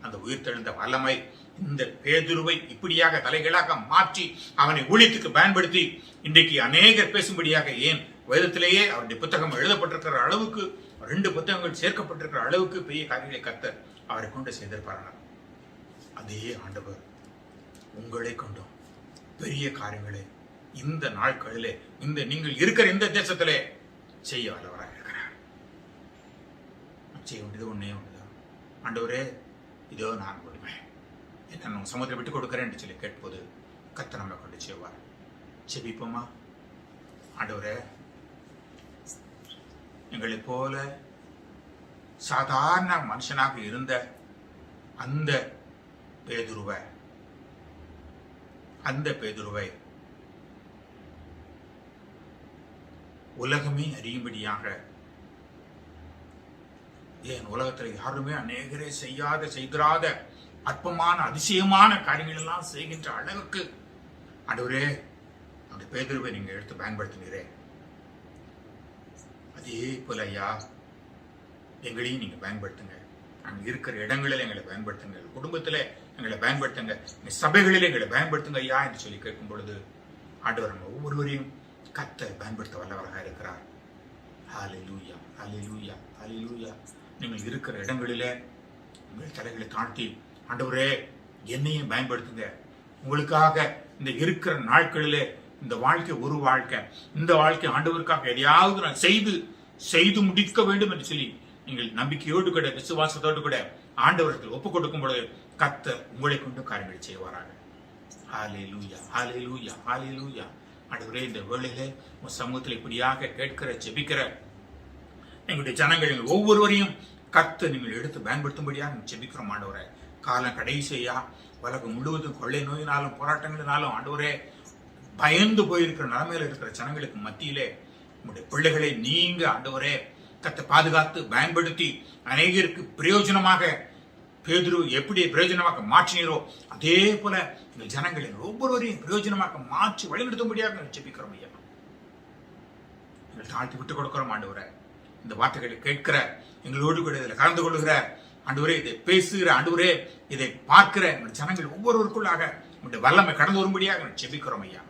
அந்த உயிர்த்தெழுந்த வல்லமை இந்த பேதுருவை இப்படியாக தலைகளாக மாற்றி அவனை ஊழியத்துக்கு பயன்படுத்தி இன்றைக்கு அநேகர் பேசும்படியாக, ஏன் வேதத்திலேயே அவருடைய புத்தகம் எழுதப்பட்டிருக்கிற அளவுக்கு, 2 புத்தகங்கள் சேர்க்கப்பட்டிருக்கிற அளவுக்கு பெரிய காரியங்களை கர்த்தர் அவரை கொண்டு செய்திருப்பார். அதே ஆண்டவர் உங்களை கொண்டும் பெரிய காரியங்களை இந்த நாட்களிலே, இந்த நீங்கள் இருக்கிற இந்த தேசத்திலே செய்ய வல்லவராக இருக்கிறார். செய்ய வேண்டியது ஒன்னே ஒண்ணுதான். ஆண்டவரே, இதோ நான் கொடுப்பேன், என்ன நான் சமுத்திரம் விட்டு கொடுக்கிறேன் என்று சொல்லி கேட்போது கர்த்தர் நம்மை கொண்டு செய்வார். செபிப்போமா? ஆண்டவரே, எங்களை போல சாதாரண மனுஷனாக இருந்த அந்த பேதுருவை உலகமே அறியும்படியாக, ஏன் உலகத்தில் யாருமே அநேகரே செய்திராத அற்பமான அதிசயமான காரியங்கள் எல்லாம் செய்கின்ற அளவுக்கு ஆண்டவரே அந்த பேதுருவை நீங்க எடுத்து பயன்படுத்தினீரே, அதே போல ஐயா எங்களையும் நீங்க பயன்படுத்துங்க. அங்க இருக்கிற இடங்களில் எங்களை பயன்படுத்துங்க, குடும்பத்துல எங்களை பயன்படுத்துங்க, சபைகளில் எங்களை பயன்படுத்துங்க ஐயா என்று சொல்லி கேட்கும் பொழுது ஆண்டவர் நம்ம ஒவ்வொருவரையும் கர்த்தர் பயன்படுத்த வல்லவராக இருக்கிறார். ஹல்லேலூயா, ஹல்லேலூயா, ஹல்லேலூயா. நீங்கள் இருக்கிற இடங்களிலே உங்கள் தலைகளை தாழ்த்தி, ஆண்டவரே என்னையும் பயன்படுத்துங்க, உங்களுக்காக இந்த இருக்கிற நாட்களிலே இந்த வாழ்க்கை ஒரு வாழ்க்கை, இந்த வாழ்க்கை ஆண்டவருக்காக எதையாவது நான் செய்து முடிக்க வேண்டும் என்று சொல்லி நீங்கள் நம்பிக்கையோடு கூட விசுவாசத்தோடு கூட ஆண்டவருக்கு ஒப்புக் கொடுக்கும் பொழுது கர்த்தர் உங்களை கொண்டு காரியங்களை செய்வாராக. ஹல்லேலூயா, ஹல்லேலூயா, ஹல்லேலூயா. ஆண்டவரே, இந்த வேளையிலே உன் சமூகத்தில் இப்படியாக கேட்கிற ஜெபிக்கிற எங்களுடைய ஜனங்கள் ஒவ்வொருவரையும் கர்த்தர் நீங்கள் எடுத்து பயன்படுத்தும்படியாக நாங்கள் ஜெபிக்கிறோம் ஆண்டவரே. காலம் கடைசியா உலகம் முழுவதும் கொள்ளை நோயினாலும் போராட்டங்களினாலும் ஆண்டவரே பயந்து போயிருக்கிற நிலைமையில இருக்கிற ஜனங்களுக்கு மத்தியிலே உங்களுடைய பிள்ளைகளை நீங்க ஆண்டவரே கர்த்தர் பாதுகாத்து பயன்படுத்தி அநேகருக்கு பிரயோஜனமாக பேதுரு எப்படி பிரயோஜனமாக மாற்றினீரோ அதே போல எங்கள் ஜனங்களின் ஒவ்வொருவரையும் பிரயோஜனமாக மாற்றி வழிநடத்தும்படியாக நாங்கள் ஜெபிக்கிறோம் ஐயா. எங்கள் தாழ்த்தி விட்டுக் கொடுக்கிறோம் ஆண்டவரே. இந்த வார்த்தைகளை கேட்கிற எங்களோடு கூட இதில் கலந்து கொள்ளுகிற ஆண்டவரே, இதை பேசுகிற ஆண்டவரே, இதை பார்க்கிற எங்கள் ஜனங்கள் ஒவ்வொருவருக்குள்ளாக உங்களுடைய வல்லமை கடந்து வரும்படியாக நாங்கள் ஜெபிக்கிறோம் ஐயா.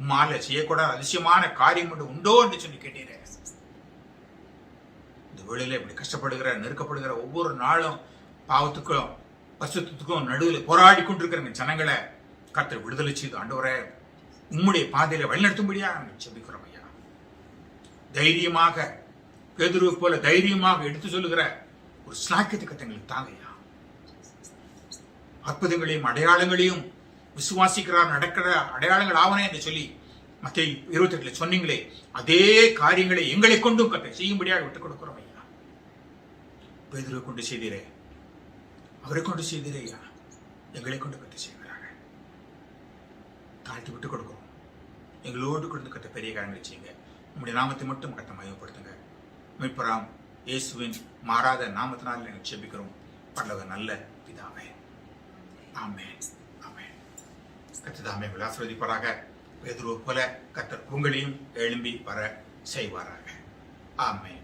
உம்மால செய்யக்கூடாத அதிசயமான காரியம் ஒன்று உண்டோ என்று சொல்லி கேட்டீரே. இந்த வேளையில இப்படி கஷ்டப்படுகிற நெருக்கப்படுகிற ஒவ்வொரு நாளும் பாவத்துக்கும் பசுத்துக்கும் நடுவில் போராடி கொண்டிருக்கிற ஜனங்களை கர்த்தர் விடுதலை செய்து ஆண்டவரே உம்முடைய பாதையில வழிநடத்தும்படியாக நாங்கள் ஜெபிக்கிறோம் ஐயா. தைரியமாக பேதுருவை போல தைரியமாக எடுத்து சொல்லுகிற ஒரு ஸ்லாக்கியத்தை கத்தங்களுக்கு தாங்க ஐயா. அற்புதங்களையும் அடையாளங்களையும் விசுவாசிக்கிறார் நடக்கிற அடையாளங்கள் ஆவனே என்று சொல்லி மத்தேயு 28 சொன்னீங்களே, அதே காரியங்களை எங்களை கொண்டும் கத்தை செய்யும்படியாக விட்டுக் கொடுக்கிறோம் ஐயா. பேதுருவை கொண்டு செய்தீரே, அவரை கொண்டு செய்தீரே ஐயா, எங்களை கொண்டு கத்தை செய்கிறாங்க. தாழ்த்தி விட்டுக் கொடுக்கிறோம். எங்களோடு கொண்டு கத்த பெரிய காரியங்களை செய்யுங்க. உங்களுடைய நாமத்தை மட்டும் கத்த மயப்படுத்துங்க. மீட்பராம் இயேசுவின் மாறாத நாமத்தினால் நாங்கள் ஜெபிக்கிறோம் பரலோக நல்ல பிதாவே. ஆமென். கர்த்தர் உங்களை ஆசீர்வதிப்பாராக. பேதுருவை போல கர்த்தர் உங்களையும் எழும்பி வர செய்வாராக. ஆமென்.